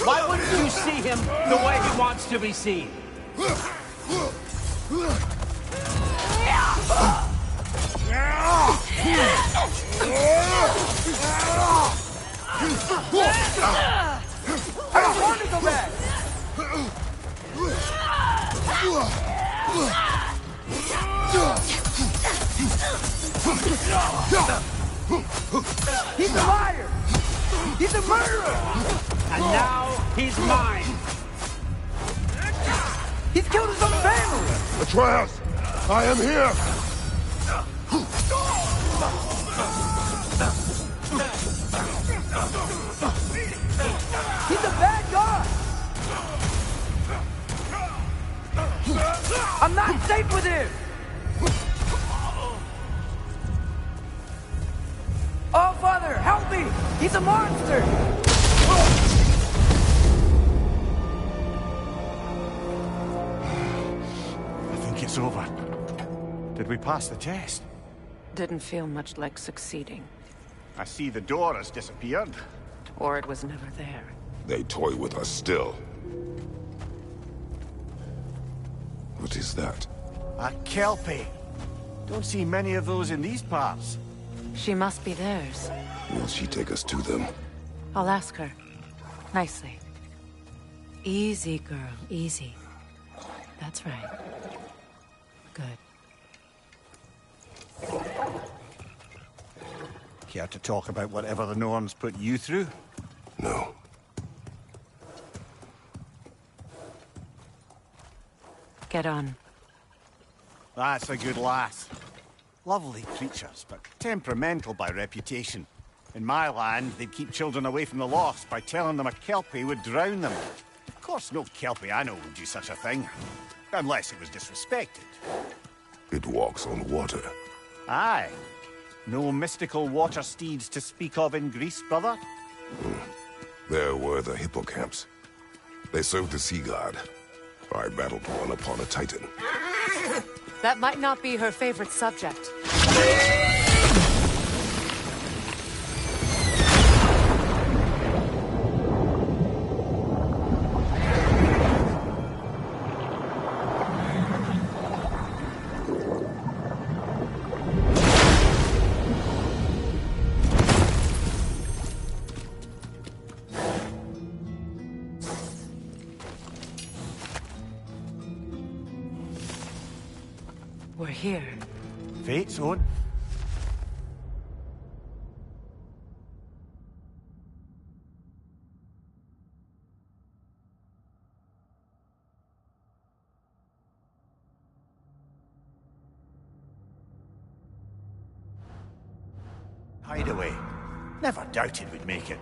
Why wouldn't you see him the way he wants to be seen? I don't want to go back! He's a liar! He's a murderer! And now he's mine! He's killed his own family! Atreus! I am here! He's a bad guy! I'm not safe with him! Oh, Father, help me! He's a monster! I think it's over. Did we pass the test? Didn't feel much like succeeding. I see the door has disappeared. Or it was never there. They toy with us still. What is that? A Kelpie. Don't see many of those in these parts. She must be theirs. Will she take us to them? I'll ask her. Nicely. Easy, girl. Easy. That's right. Good. Care to talk about whatever the Norns put you through? No. Get on. That's a good lass. Lovely creatures, but temperamental by reputation. In my land, they'd keep children away from the lost by telling them a Kelpie would drown them. Of course, no Kelpie I know would do such a thing. Unless it was disrespected. It walks on water. Aye. No mystical water steeds to speak of in Greece, brother? There were the hippocamps. They served the sea god. I battled one upon a titan. That might not be her favorite subject. We're here. Fate's own. Hideaway. Never doubted we'd make it.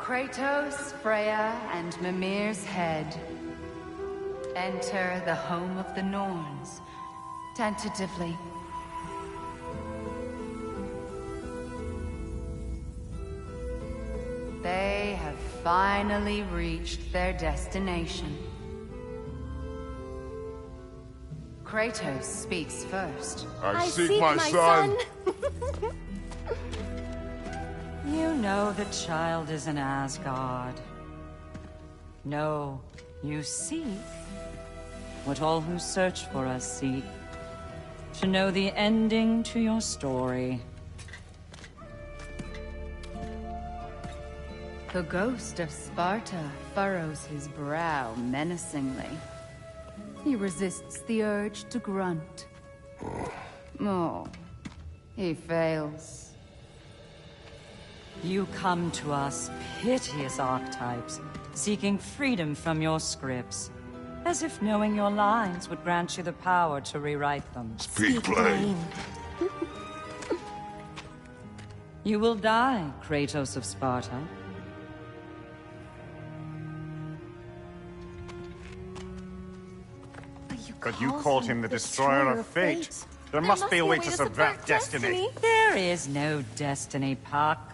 Kratos, Freya, and Mimir's head. Enter the home of the Norns, tentatively. They have finally reached their destination. Kratos speaks first. I seek my son. You know the child is in Asgard. No, you seek what all who search for us seek. To know the ending to your story. The ghost of Sparta furrows his brow menacingly. He resists the urge to grunt. Oh, he fails. You come to us, piteous archetypes, seeking freedom from your scripts. As if knowing your lines would grant you the power to rewrite them. Speak plain. You will die, Kratos of Sparta. But you called him the Destroyer of Fate. There must be a way to subvert destiny. There is no destiny, Puck.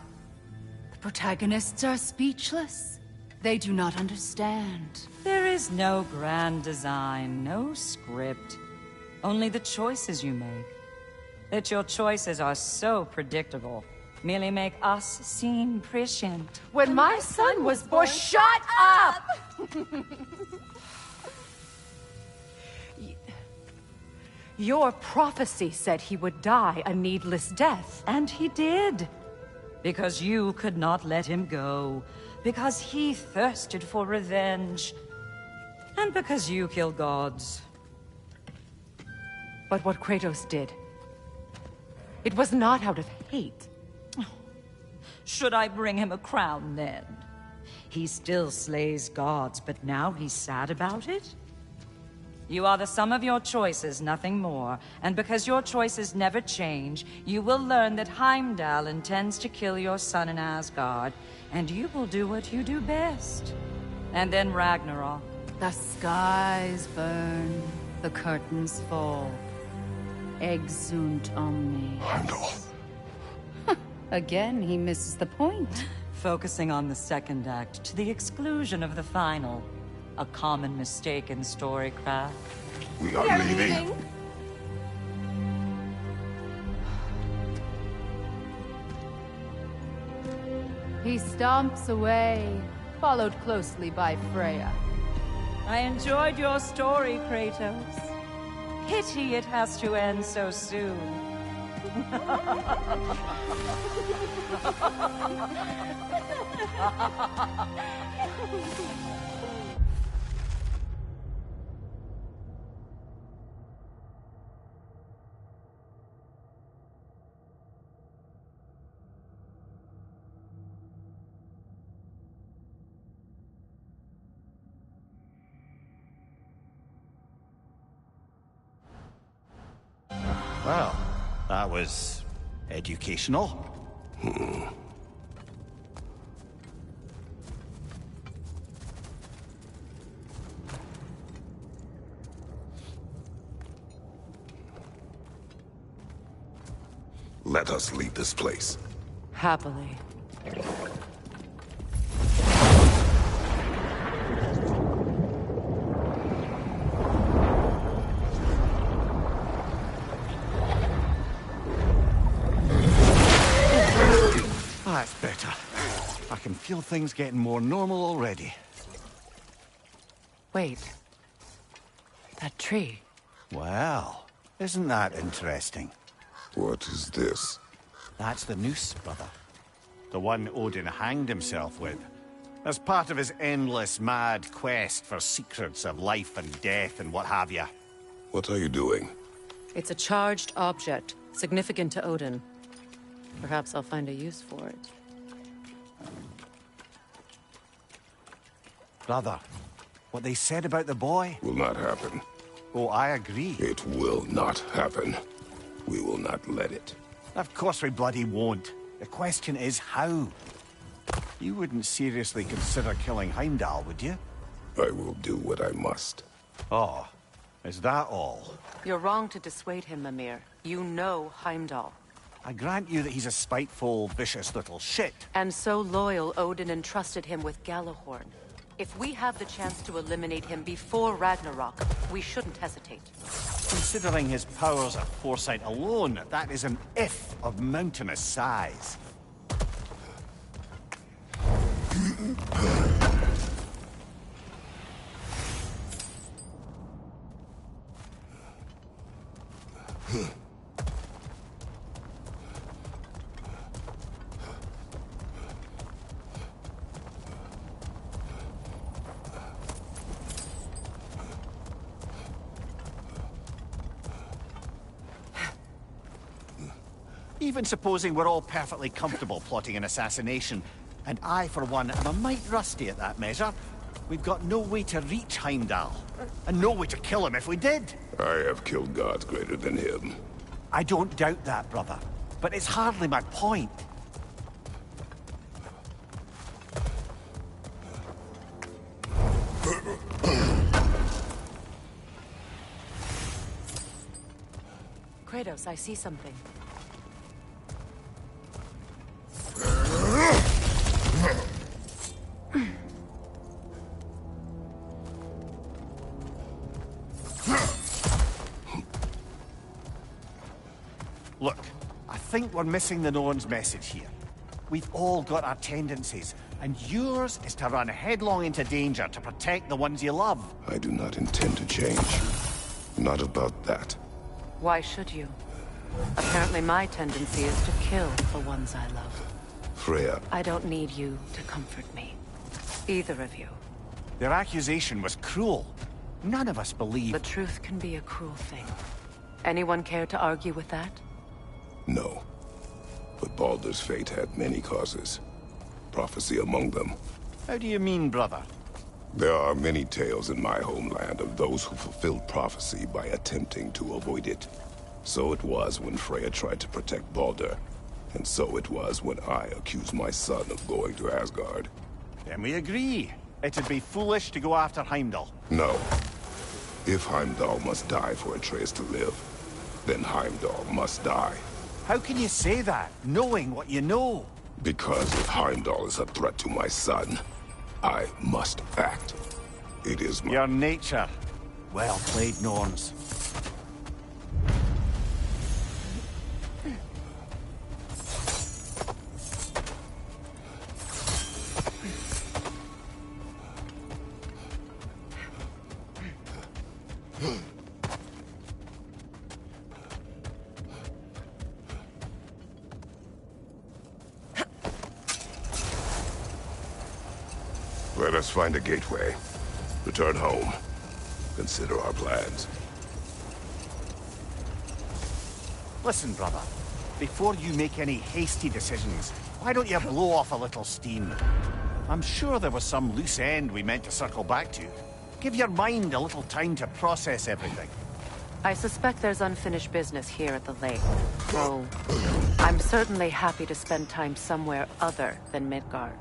The protagonists are speechless. They do not understand. There is no grand design, no script. Only the choices you make. That your choices are so predictable merely make us seem prescient. When my son was born, shut up! Your prophecy said he would die a needless death. And he did. Because you could not let him go. Because he thirsted for revenge. And because you kill gods. But what Kratos did, it was not out of hate. Should I bring him a crown then? He still slays gods, but now he's sad about it? You are the sum of your choices, nothing more. And because your choices never change, you will learn that Heimdall intends to kill your son in Asgard, and you will do what you do best. And then Ragnarok. The skies burn, the curtains fall. Exunt omni. Heimdall. Again, he misses the point. Focusing on the second act to the exclusion of the final. A common mistake in storycraft. We are leaving. He stomps away, followed closely by Freya. I enjoyed your story, Kratos. Pity it has to end so soon. Well, that was educational. Let us leave this place. Happily. That's better. I can feel things getting more normal already. Wait. That tree. Well, isn't that interesting? What is this? That's the noose, brother. The one Odin hanged himself with. As part of his endless, mad quest for secrets of life and death and what have you. What are you doing? It's a charged object, significant to Odin. Perhaps I'll find a use for it. Brother, what they said about the boy? Will not happen. Oh, I agree. It will not happen. We will not let it. Of course we bloody won't. The question is how. You wouldn't seriously consider killing Heimdall, would you? I will do what I must. Oh, is that all? You're wrong to dissuade him, Mimir. You know Heimdall. I grant you that he's a spiteful, vicious little shit. And so loyal, Odin entrusted him with Galahorn. If we have the chance to eliminate him before Ragnarok, we shouldn't hesitate. Considering his powers of foresight alone, that is an if of mountainous size. Even supposing we're all perfectly comfortable plotting an assassination, and I, for one, am a mite rusty at that measure, we've got no way to reach Heimdall, and no way to kill him if we did. I have killed gods greater than him. I don't doubt that, brother, but it's hardly my point. Kratos, I see something. Look, I think we're missing the Norn's message here. We've all got our tendencies, and yours is to run headlong into danger to protect the ones you love. I do not intend to change. Not about that. Why should you? Apparently my tendency is to kill the ones I love. Freya. I don't need you to comfort me. Either of you. Their accusation was cruel. None of us believe... The truth can be a cruel thing. Anyone care to argue with that? No. But Baldur's fate had many causes. Prophecy among them. How do you mean, brother? There are many tales in my homeland of those who fulfilled prophecy by attempting to avoid it. So it was when Freya tried to protect Baldur. And so it was when I accused my son of going to Asgard. Then we agree. It'd be foolish to go after Heimdall. No. If Heimdall must die for Atreus to live, then Heimdall must die. How can you say that, knowing what you know? Because if Heimdall is a threat to my son, I must act. It is my... Your nature. Well played, Norns. Let us find a gateway. Return home. Consider our plans. Listen, brother. Before you make any hasty decisions, why don't you blow off a little steam? I'm sure there was some loose end we meant to circle back to. Give your mind a little time to process everything. I suspect there's unfinished business here at the lake. So, I'm certainly happy to spend time somewhere other than Midgard.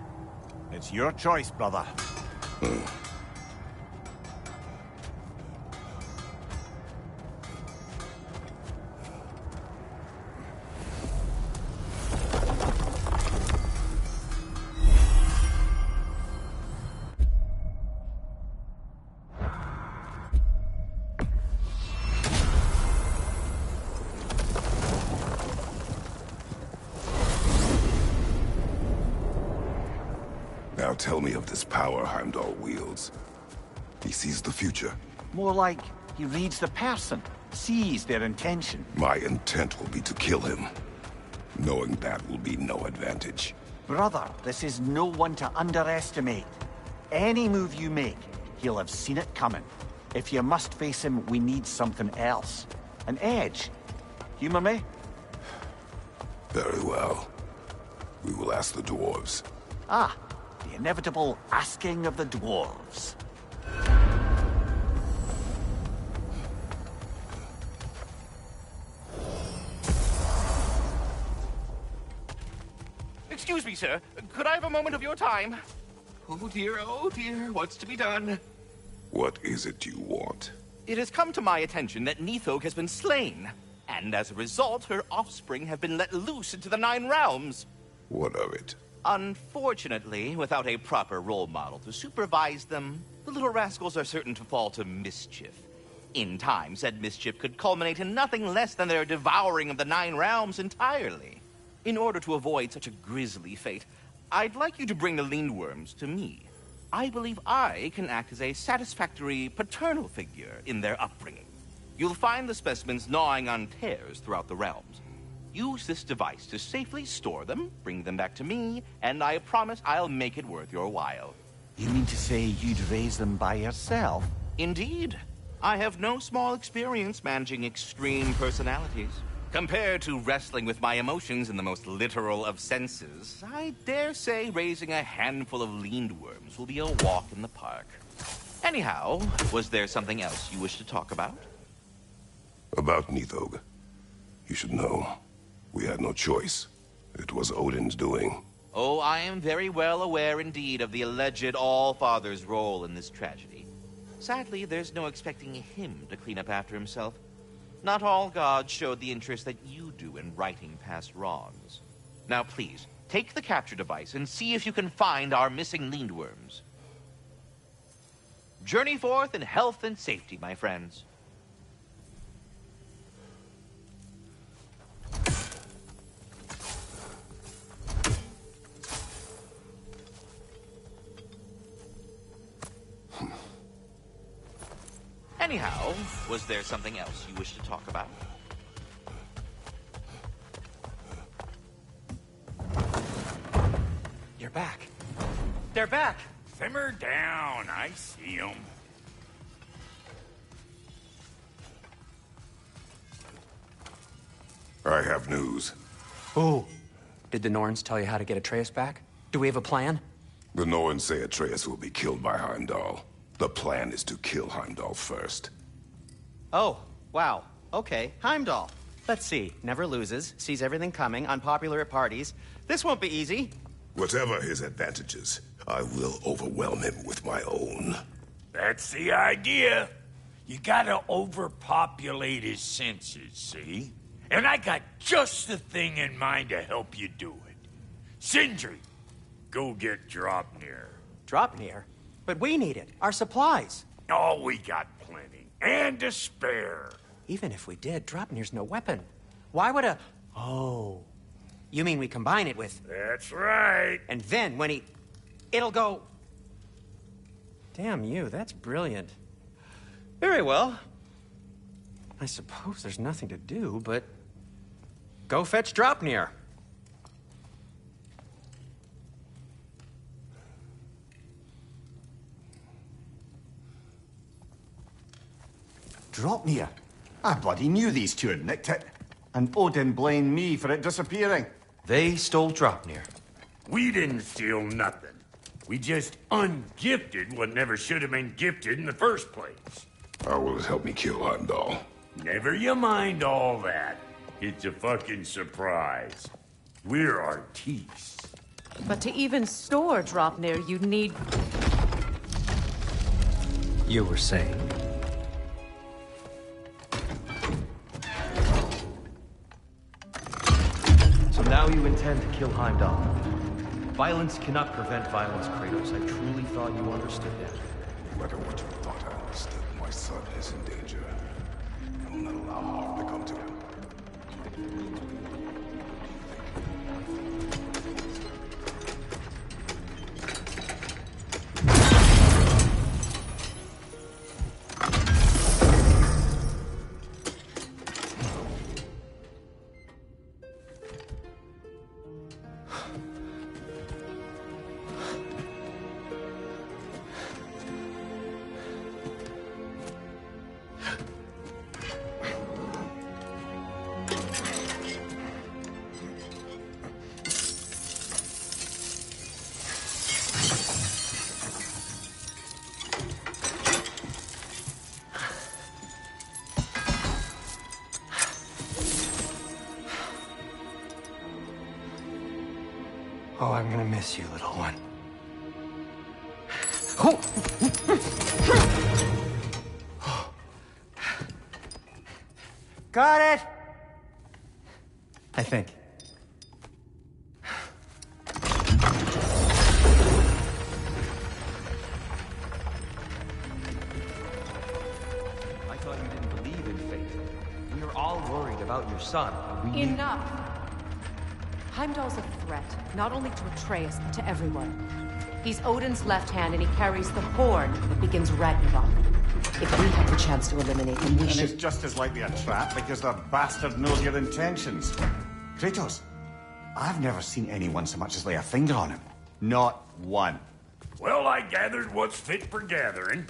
It's your choice, brother. Now tell me of this power Heimdall wields. He sees the future. More like he reads the person, sees their intention. My intent will be to kill him. Knowing that will be no advantage. Brother, this is no one to underestimate. Any move you make, he'll have seen it coming. If you must face him, we need something else. An edge. Humor me? Very well. We will ask the dwarves. Ah, the inevitable asking of the dwarves. Excuse me, sir. Could I have a moment of your time? Oh dear, what's to be done? What is it you want? It has come to my attention that Nithog has been slain, and as a result, her offspring have been let loose into the Nine Realms. What of it? Unfortunately, without a proper role model to supervise them, the little rascals are certain to fall to mischief. In time, said mischief could culminate in nothing less than their devouring of the Nine Realms entirely. In order to avoid such a grisly fate, I'd like you to bring the Lindworms to me. I believe I can act as a satisfactory paternal figure in their upbringing. You'll find the specimens gnawing on tears throughout the realms. Use this device to safely store them, bring them back to me, and I promise I'll make it worth your while. You mean to say you'd raise them by yourself? Indeed. I have no small experience managing extreme personalities. Compared to wrestling with my emotions in the most literal of senses, I dare say raising a handful of Lindworms will be a walk in the park. Anyhow, was there something else you wish to talk about? About Nithog. You should know, we had no choice. It was Odin's doing. Oh, I am very well aware indeed of the alleged All-Father's role in this tragedy. Sadly, there's no expecting him to clean up after himself. Not all gods showed the interest that you do in righting past wrongs. Now please, take the capture device and see if you can find our missing Lindworms. Journey forth in health and safety, my friends. Anyhow, was there something else you wish to talk about? You're back. They're back! Simmer down, I see them. I have news. Oh. Did the Norns tell you how to get Atreus back? Do we have a plan? The Norns say Atreus will be killed by Heimdall. The plan is to kill Heimdall first. Oh, wow. Okay, Heimdall. Let's see. Never loses, sees everything coming, unpopular at parties. This won't be easy. Whatever his advantages, I will overwhelm him with my own. That's the idea. You gotta overpopulate his senses, see? And I got just the thing in mind to help you do it. Sindri, go get Draupnir. Draupnir? But we need it. Our supplies. Oh, we got plenty. And to spare. Even if we did, Draupnir's no weapon. Why would a... Oh. You mean we combine it with... That's right. And then when he... It'll go... Damn you, that's brilliant. Very well. I suppose there's nothing to do, but... Go fetch Draupnir. Draupnir? I bloody knew these two had nicked it. And Odin blamed me for it disappearing. They stole Draupnir. We didn't steal nothing. We just ungifted what never should have been gifted in the first place. How will it help me kill Heimdall? Never you mind all that. It's a fucking surprise. We're artistes. But to even store Draupnir, you'd need... You were saying? So now you intend to kill Heimdall. Violence cannot prevent violence, Kratos. I truly thought you understood that. No matter what you thought I understood, my son is in danger. I will not allow harm to come to him. Oh, I'm gonna miss you, little one. Got it! I think. I thought you didn't believe in fate. We were all worried about your son. We Enough! Heimdall's a threat, not only to Atreus, but to everyone. He's Odin's left hand, and he carries the horn that begins Ragnarok. If we have the chance to eliminate him, we should... it's just as likely a trap because the bastard knows your intentions. Kratos, I've never seen anyone so much as lay a finger on him. Not one. Well, I gathered what's fit for gathering.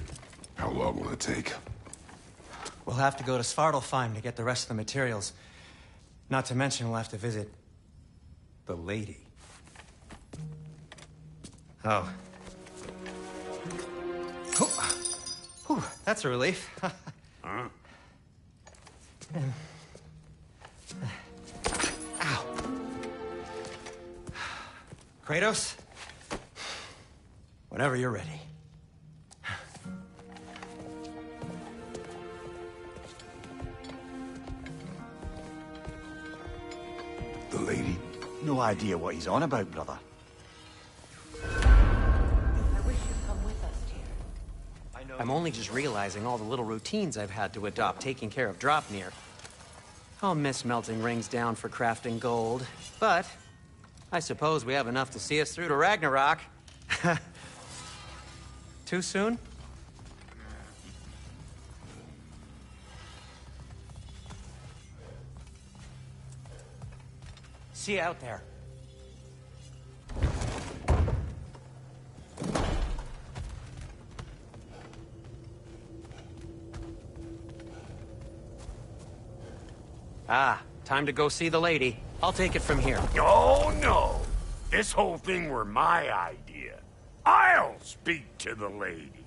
How long will it take? We'll have to go to Svartalfheim to get the rest of the materials. Not to mention we'll have to visit the lady. Oh. Whew, that's a relief. Huh? Ow. Kratos? Whenever you're ready. The lady? No idea what he's on about, brother. I'm only just realizing all the little routines I've had to adopt taking care of Draupnir. I'll miss melting rings down for crafting gold, but I suppose we have enough to see us through to Ragnarok. Too soon? See you out there. Ah, time to go see the lady. I'll take it from here. Oh, no. This whole thing were my idea. I'll speak to the lady.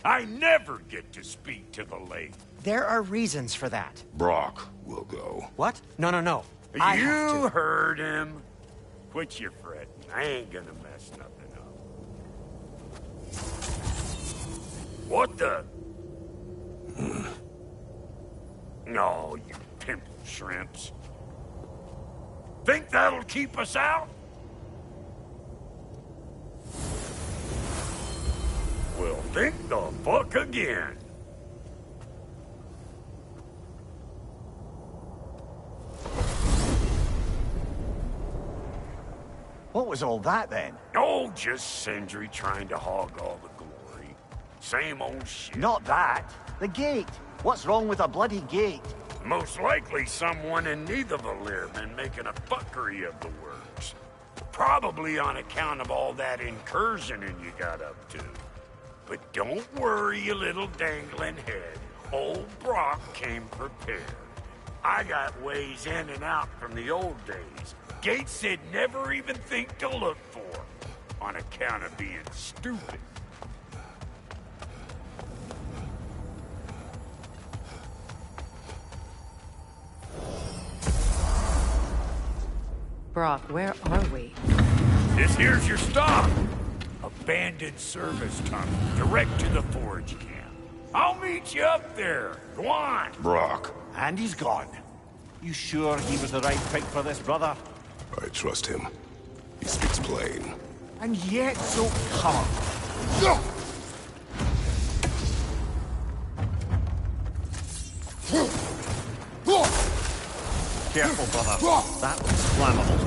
I never get to speak to the lady. There are reasons for that. Brock will go. What? No. You heard him. Quit your fretting. I ain't gonna mess nothing up. What the? No, you pimple shrimps. Think that'll keep us out? Well, think the fuck again. What was all that, then? Oh, just Sindri trying to hog all the glory. Same old shit. Not that. The gate. What's wrong with a bloody gate? Most likely someone in Nidavellir been making a fuckery of the works. Probably on account of all that incursioning you got up to. But don't worry, you little dangling head. Old Brock came prepared. I got ways in and out from the old days. Gates they'd never even think to look for, on account of being stupid. Brock, where are we? This here's your stop. Abandoned service tunnel, direct to the forge camp. I'll meet you up there. Go on. Brock. And he's gone. You sure he was the right pick for this, brother? I trust him. He speaks plain. And yet so calm. Careful, brother. That was flammable.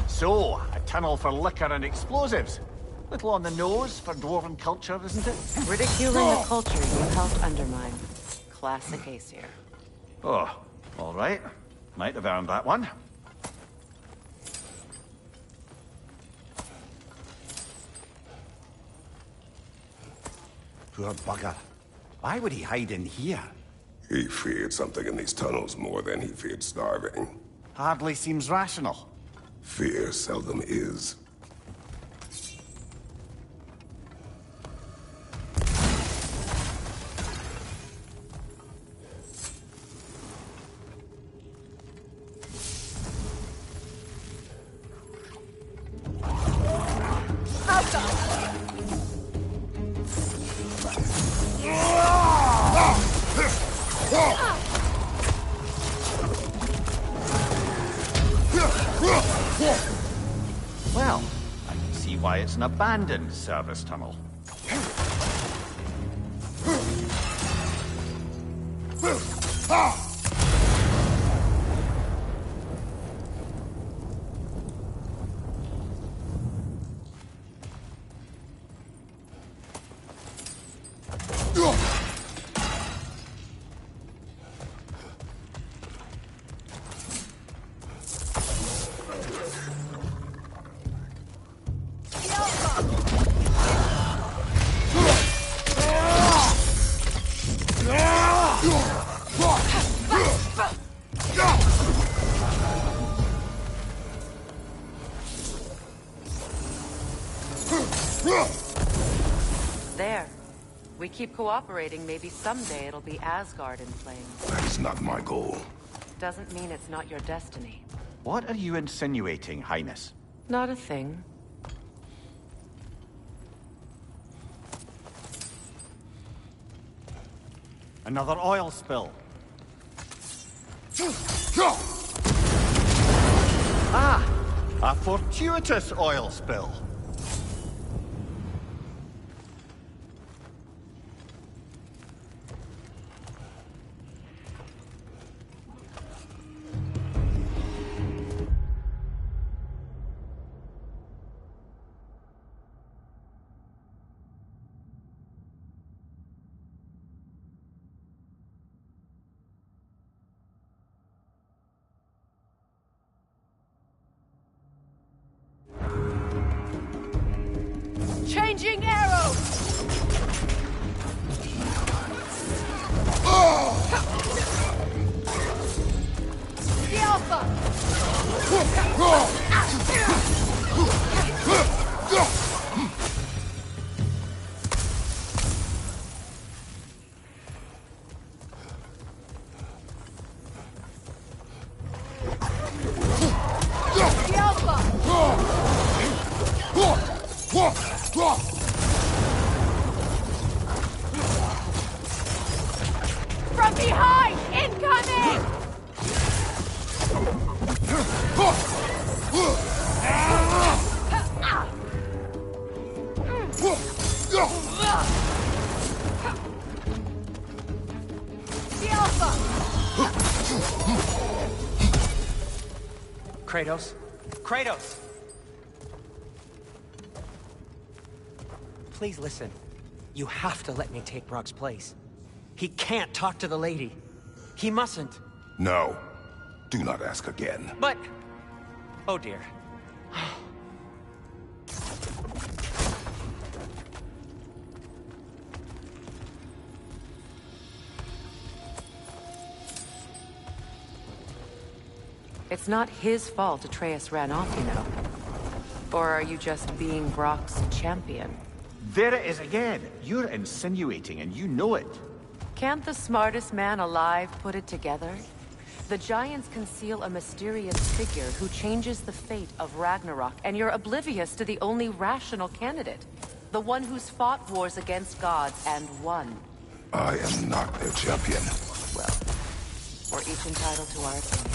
So, a tunnel for liquor and explosives. Little on the nose for dwarven culture, isn't it? Ridiculing the culture you helped undermine. Classic Aesir. Oh, all right. Might have earned that one. Poor bugger. Why would he hide in here? He feared something in these tunnels more than he feared starving. Hardly seems rational. Fear seldom is. Well, I can see why it's an abandoned service tunnel. There. We keep cooperating, maybe someday it'll be Asgard in flames. That's not my goal. Doesn't mean it's not your destiny. What are you insinuating, Highness? Not a thing. Another oil spill. Ah! A fortuitous oil spill. Changing arrows! The Alpha! The Alpha! From behind! Incoming! The Alpha! Kratos? Kratos! Please listen. You have to let me take Brock's place. He can't talk to the lady. He mustn't. No. Do not ask again. But... Oh dear. It's not his fault Atreus ran off, you know. Or are you just being Brock's champion? There it is again. You're insinuating, and you know it. Can't the smartest man alive put it together? The Giants conceal a mysterious figure who changes the fate of Ragnarok, and you're oblivious to the only rational candidate. The one who's fought wars against gods and won. I am not their champion. Well, we're each entitled to our opinion.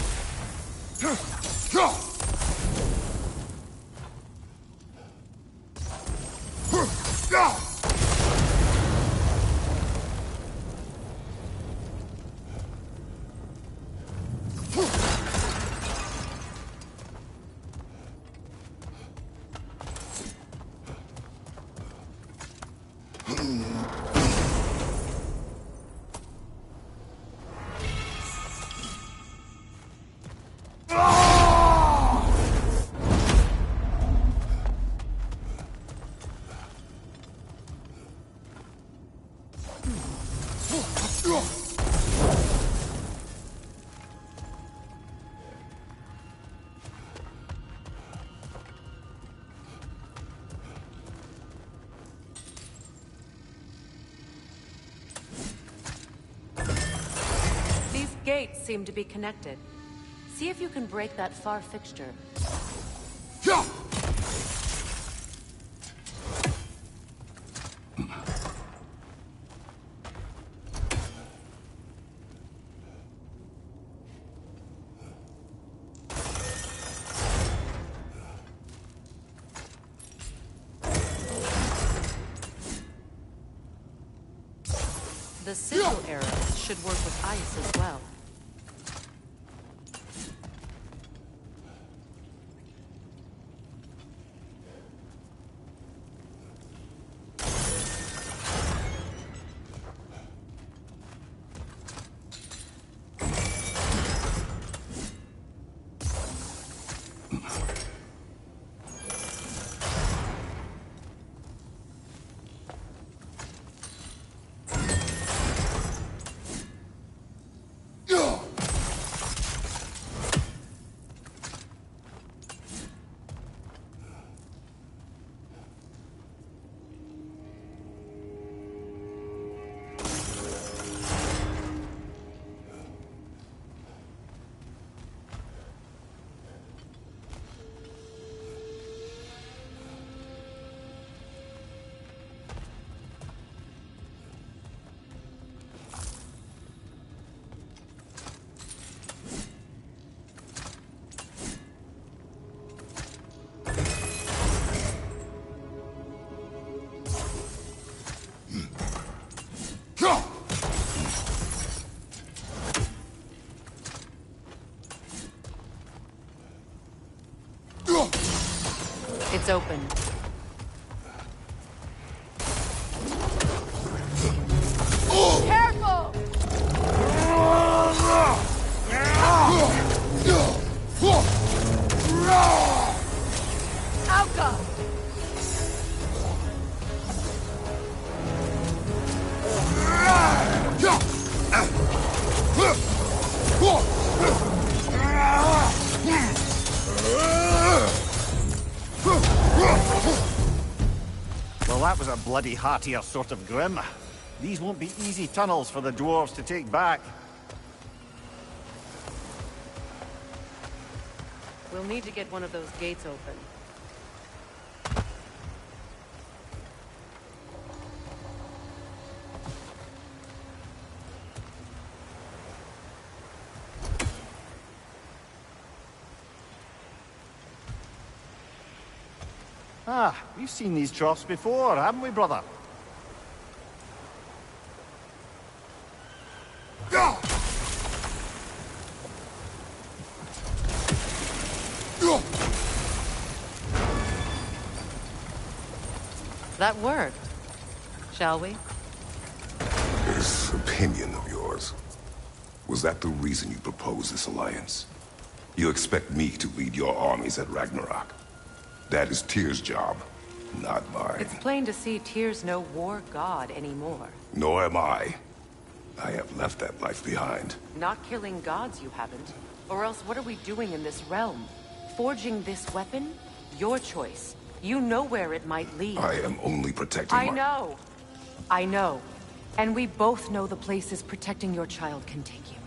gates seem to be connected. See if you can break that far fixture. The sigil arrows should work with ice as well. It's open. Careful! Alka! Well, that was a bloody heartier sort of grim. These won't be easy tunnels for the dwarves to take back. We'll need to get one of those gates open. Ah, we've seen these troughs before, haven't we, brother? That worked. Shall we? This opinion of yours, was that the reason you proposed this alliance? You expect me to lead your armies at Ragnarok? That is Tyr's job, not mine. It's plain to see Tyr's no war god anymore. Nor am I. I have left that life behind. Not killing gods, you haven't. Or else what are we doing in this realm? Forging this weapon? Your choice. You know where it might lead. I am only protecting I know. I know. And we both know the places protecting your child can take you.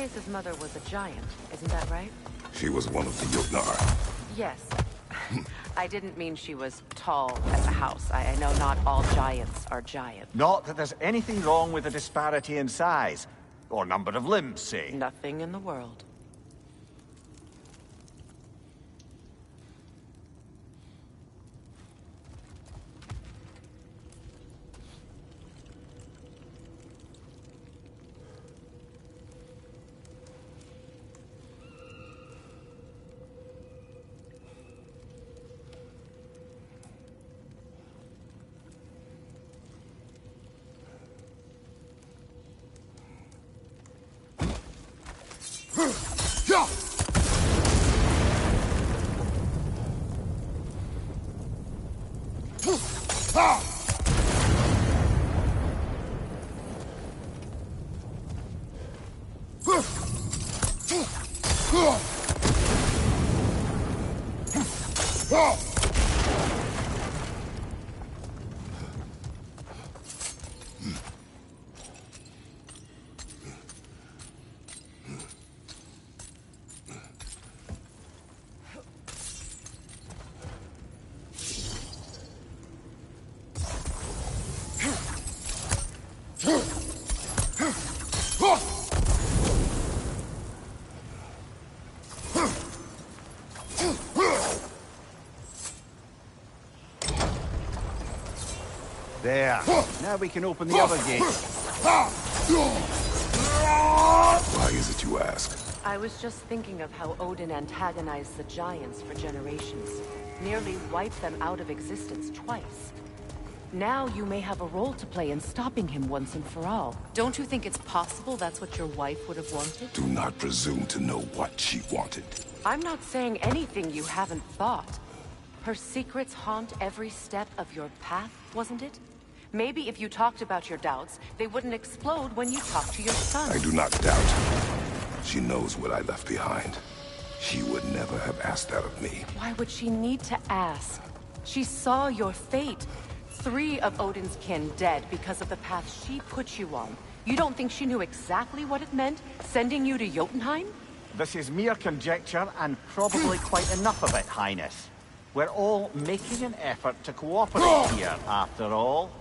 Atreus' mother was a giant, isn't that right? She was one of the Jotnar. Yes. I didn't mean she was tall as a house. I know not all giants are giant. Not that there's anything wrong with the disparity in size. Or number of limbs, say. Nothing in the world. There. Now we can open the other gate. Why is it you ask? I was just thinking of how Odin antagonized the giants for generations. Nearly wiped them out of existence twice. Now you may have a role to play in stopping him once and for all. Don't you think it's possible that's what your wife would have wanted? Do not presume to know what she wanted. I'm not saying anything you haven't thought. Her secrets haunt every step of your path, wasn't it? Maybe if you talked about your doubts, they wouldn't explode when you talked to your son. I do not doubt. She knows what I left behind. She would never have asked that of me. Why would she need to ask? She saw your fate. 3 of Odin's kin dead because of the path she put you on. You don't think she knew exactly what it meant, sending you to Jotunheim? This is mere conjecture, and probably quite enough of it, Highness. We're all making an effort to cooperate here, after all.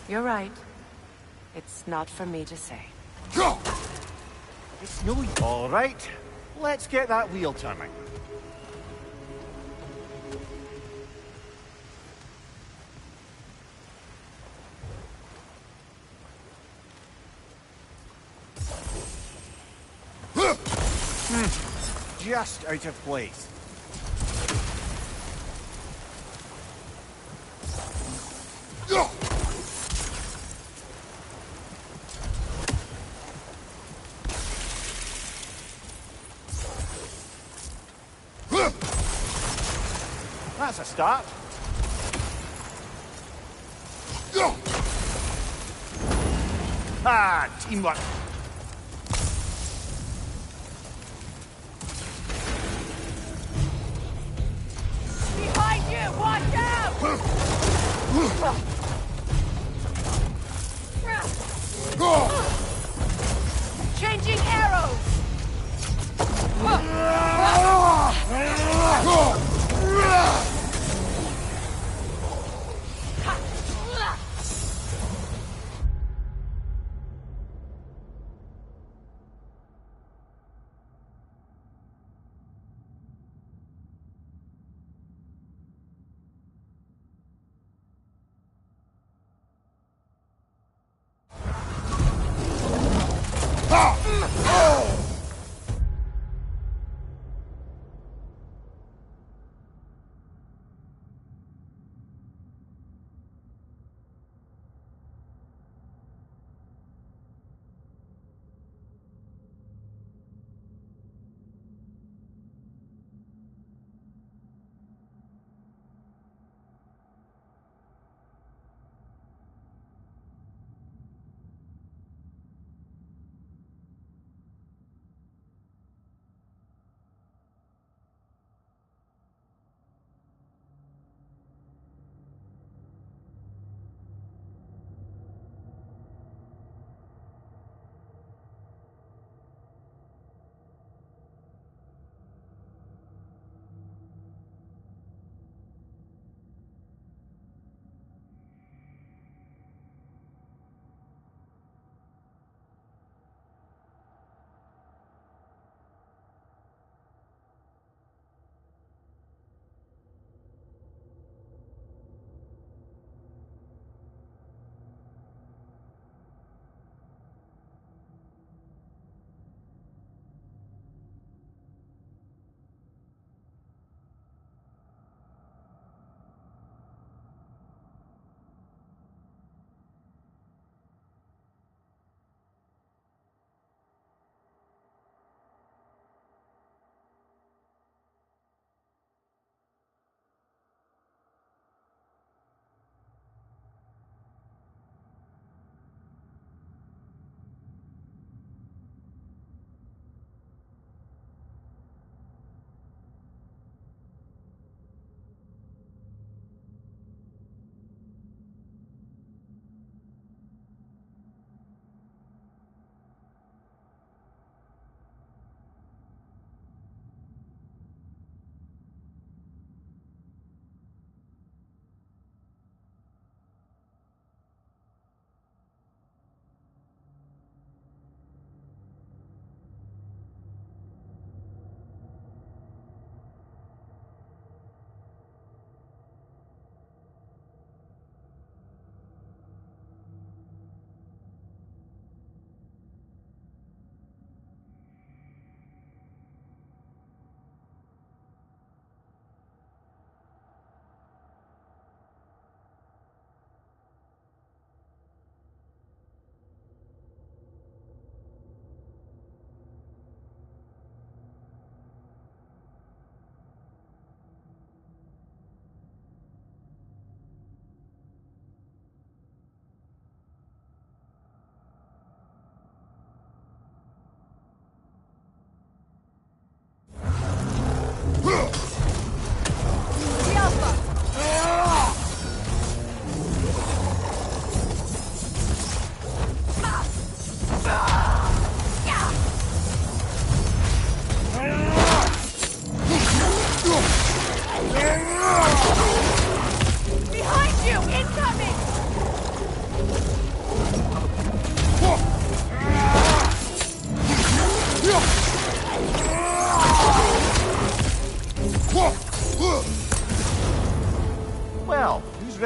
You're right. It's not for me to say. It's no... All right. Let's get that wheel turning. Just out of place. That's a start. Ah, teamwork. Behind you! Watch out! Changing arrows!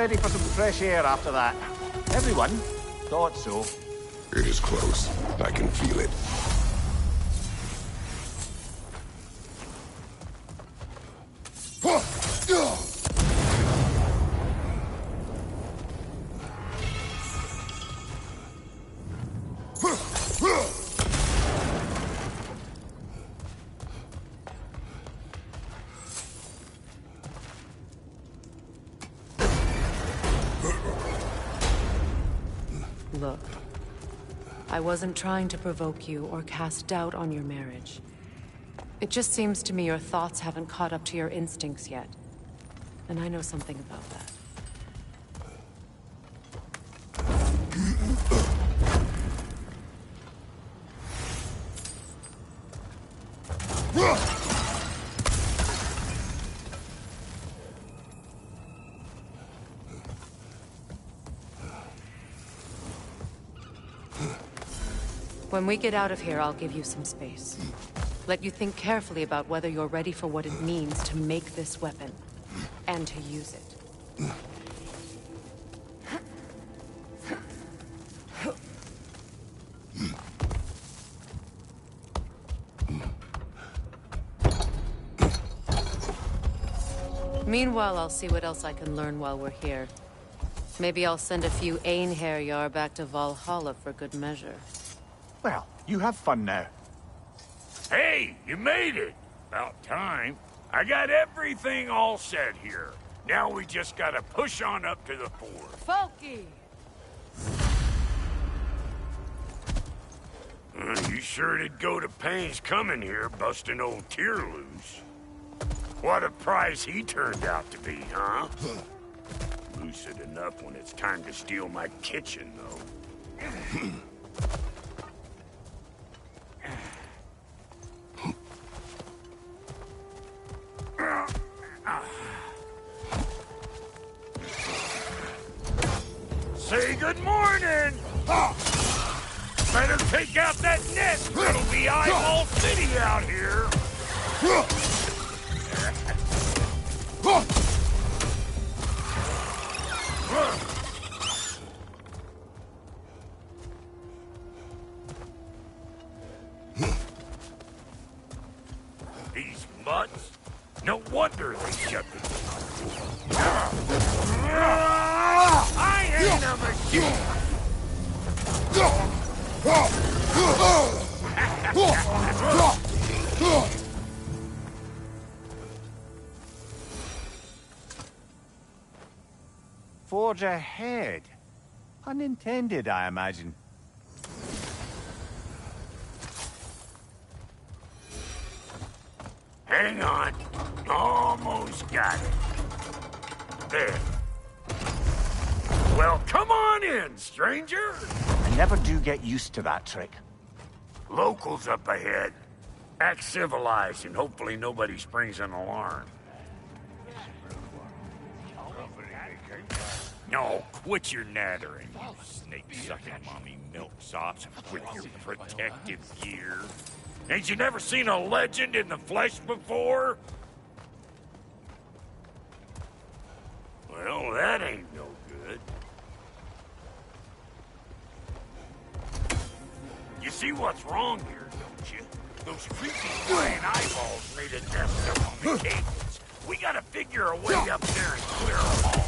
ready for some fresh air after that. Everyone thought so. It is close. I can feel it. Look, I wasn't trying to provoke you or cast doubt on your marriage. It just seems to me your thoughts haven't caught up to your instincts yet. And I know something about that. When we get out of here, I'll give you some space. Let you think carefully about whether you're ready for what it means to make this weapon, and to use it. Meanwhile, I'll see what else I can learn while we're here. Maybe I'll send a few Einherjar back to Valhalla for good measure. Well, you have fun now. Hey, you made it! About time. I got everything all set here. Now we just gotta push on up to the fort. Falky! You sure did go to pains coming here, busting old Tyr loose. What a prize he turned out to be, huh? Lucid enough when it's time to steal my kitchen, though. Say good morning! Better take out that net! It'll be Eyeball City out here! These mutts? No wonder they shut the door. I ain't a machine! Forge ahead. Unintended, I imagine. Hang on. Almost got it. There. Well, come on in, stranger. I never do get used to that trick. Locals up ahead. Act civilized and hopefully nobody springs an alarm. No, quit your nattering, you snake-sucking mommy milksops with your protective gear. Ain't you never seen a legend in the flesh before? Well, that ain't no good. You see what's wrong here, don't you? Those creepy flying eyeballs made a nest up on the cables. We gotta figure a way up there and clear them all.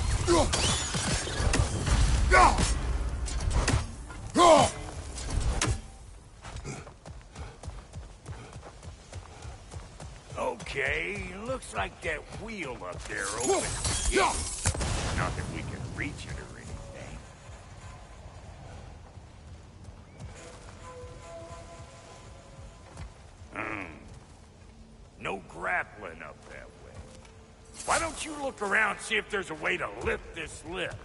Okay, looks like that wheel up there opens the gate. Not that we can reach it or anything. No grappling up that way. Why don't you look around and see if there's a way to lift this lift?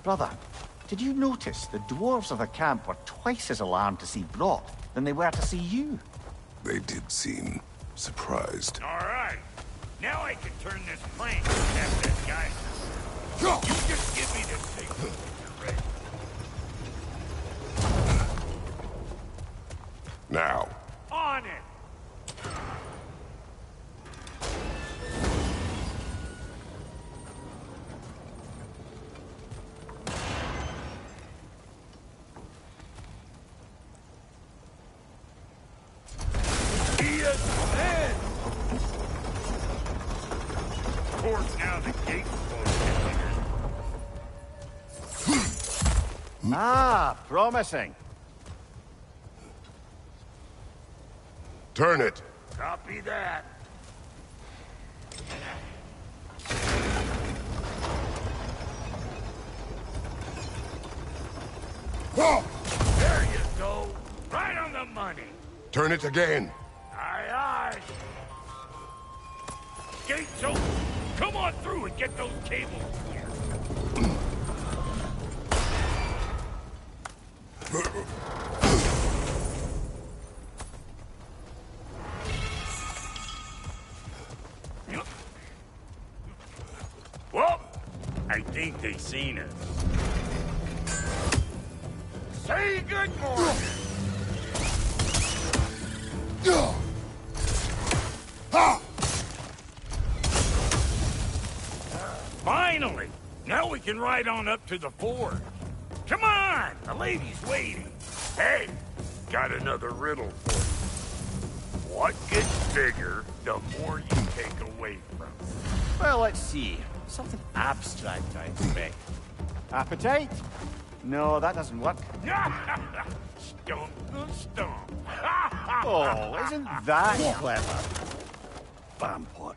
Brother, did you notice the dwarves of the camp were twice as alarmed to see Brock than they were to see you? They did seem surprised. All right. Now I can turn this plane and have that guy. You just give me this thing when you're ready. Now. On it! He is dead! Of course, now the gate's closed. Ah, promising. Turn it. Copy that. Whoa! There you go. Right on the money. Turn it again. Aye, aye. Gates open. Come on through and get those cables clear. Well, I think they seen us. Say good morning. Finally! Now we can ride on up to the forge. Come on! The lady's waiting. Hey, got another riddle for you. What gets bigger, the more you take away from it? Well, let's see. Something abstract, I expect. Appetite? No, that doesn't work. Stomp the stomp. Oh, isn't that clever? Vampot.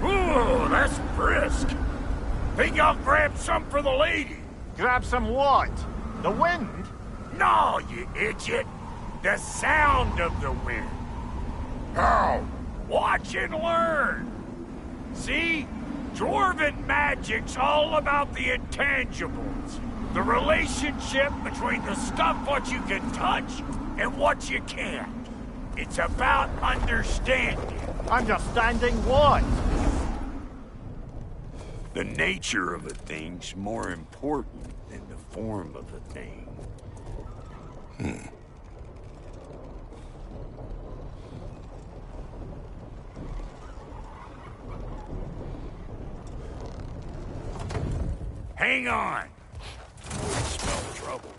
Ooh, that's brisk. Think I'll grab some for the lady. Grab some what? The wind? No, you idiot. The sound of the wind. How? Watch and learn. See? Dwarven magic's all about the intangibles. The relationship between the stuff what you can touch and what you can't. It's about understanding. Understanding what? The nature of a thing's more important than the form of a thing. Hang on. I smell trouble.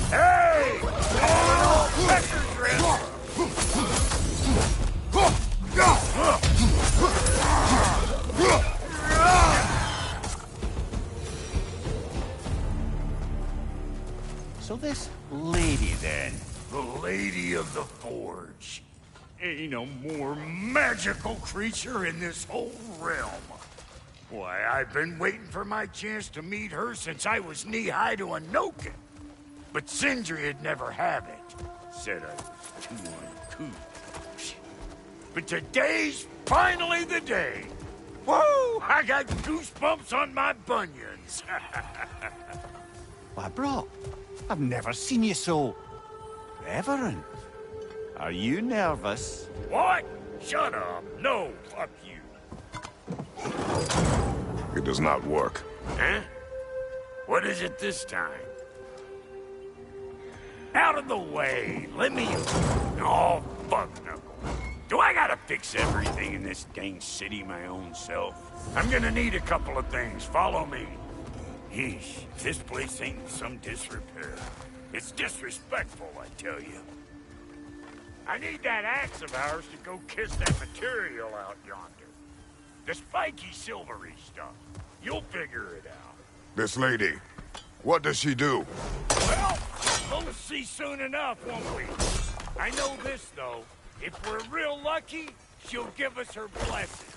Hey! All in all, pecker drip! So this lady, then? The Lady of the Forge. Ain't no more magical creature in this whole realm. Why, I've been waiting for my chance to meet her since I was knee-high to a Noken. But Sindri would never have it. Said I was too uncouth. But today's finally the day. Woo! I got goosebumps on my bunions. Why, bro, I've never seen you so reverent. Are you nervous? What? Shut up. No, fuck you. It does not work. Huh? What is it this time? Out of the way. Let me... Oh, fuck no. Do I gotta fix everything in this dang city my own self? I'm gonna need a couple of things. Follow me. Yeesh, if this place ain't in some disrepair. It's disrespectful, I tell you. I need that axe of ours to go kiss that material out yonder. The spiky, silvery stuff. You'll figure it out. This lady, what does she do? Well, we'll see soon enough, won't we? I know this, though. If we're real lucky, she'll give us her blessing.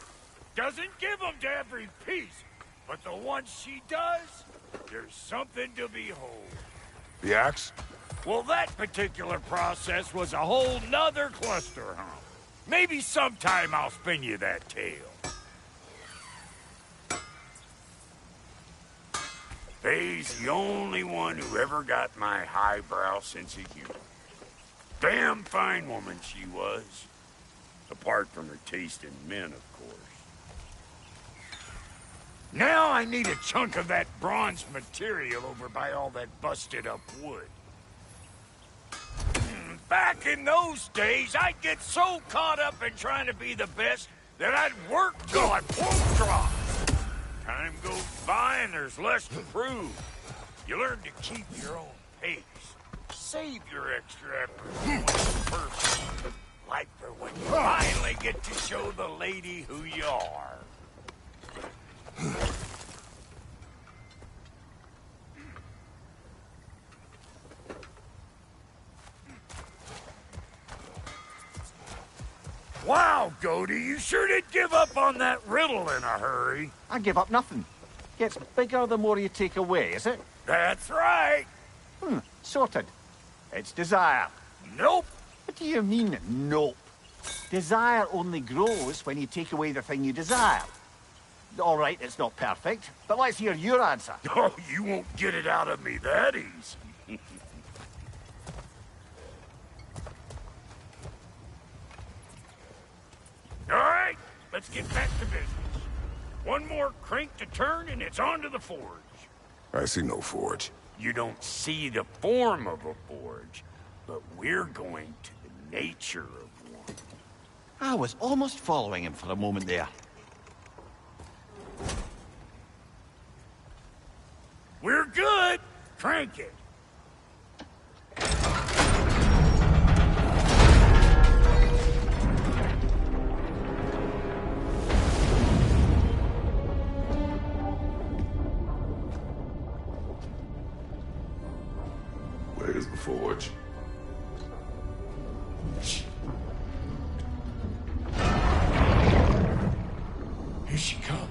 Doesn't give them to every piece, But the once she does, there's something to behold. The axe? Well, that particular process was a whole nother cluster hump. Maybe sometime I'll spin you that tale. Faye's the only one who ever got my highbrow sense of humor. Damn fine woman she was. Apart from her taste in men, of course. Now I need a chunk of that bronze material over by all that busted up wood. Back in those days, I'd get so caught up in trying to be the best that I'd work till I won't drop. Time goes by and there's less to prove. You learn to keep your own pace. Save your extra effort for one person. Like for when you finally get to show the lady who you are. Wow, Goaty, you sure did give up on that riddle in a hurry. I give up nothing. Gets bigger the more you take away, is it? That's right. Sorted. It's desire. Nope. What do you mean, nope? Desire only grows when you take away the thing you desire. All right, it's not perfect, but let's hear your answer. Oh, you won't get it out of me that easy. All right, let's get back to business. One more crank to turn and it's on to the forge. I see no forge. You don't see the form of a forge, but we're going to the nature of one. I was almost following him for a moment there. We're good. Crank it. Where's the forge? Here she comes.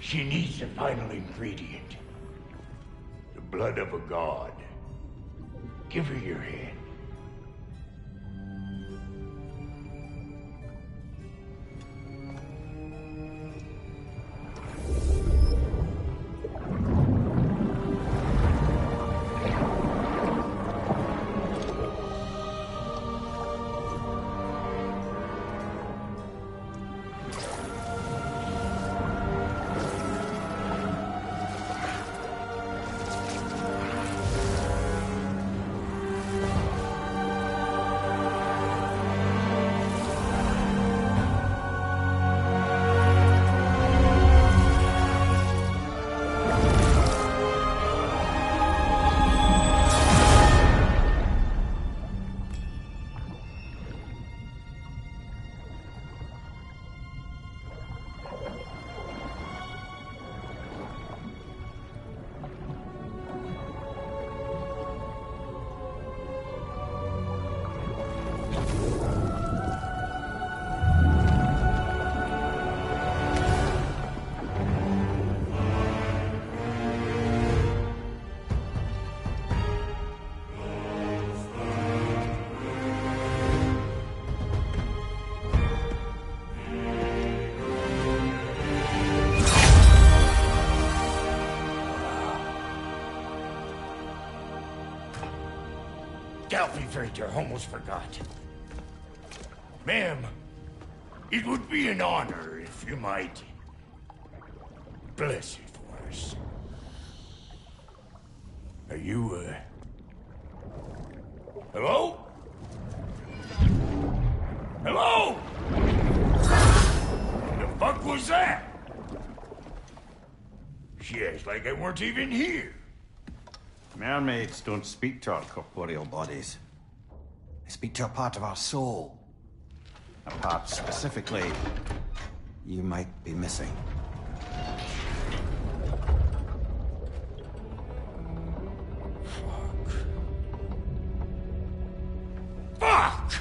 She needs the final ingredient. The blood of a god. Give her your hand. Galpy almost forgot. Ma'am, it would be an honor if you might bless it for us. Are you, hello? Hello? The fuck was that? She acts like I weren't even here. Mermaids don't speak to our corporeal bodies. They speak to a part of our soul. A part specifically you might be missing. Fuck!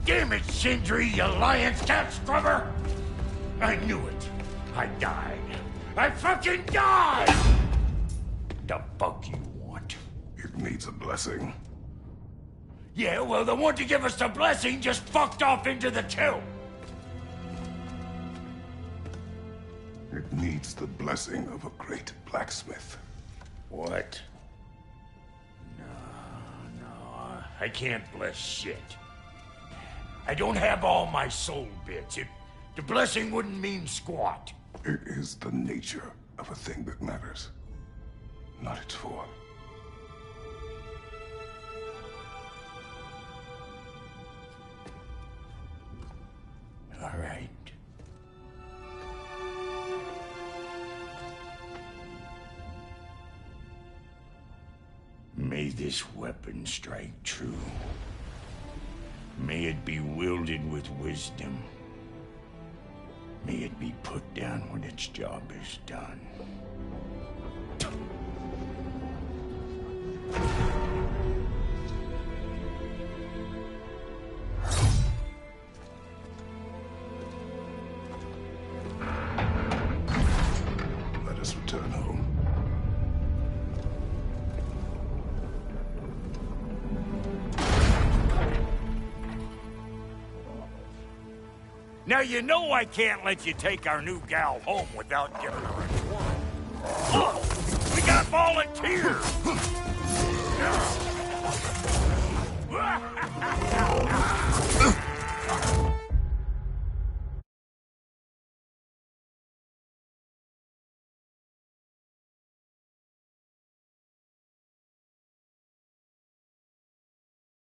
Damn it, Sindri, you lion's cat scrubber! I knew it. I died. I fucking died! The fuck you want? It needs a blessing. Yeah, well, the one to give us the blessing just fucked off into the tomb. It needs the blessing of a great blacksmith. What? No, I can't bless shit. I don't have all my soul bits. The blessing wouldn't mean squat. It is the nature of a thing that matters, not its form. All right. May this weapon strike true. May it be wielded with wisdom. May it be put down when its job is done. Let us return home. Now you know I can't let you take our new gal home without giving her a twirl. Look, we got volunteers!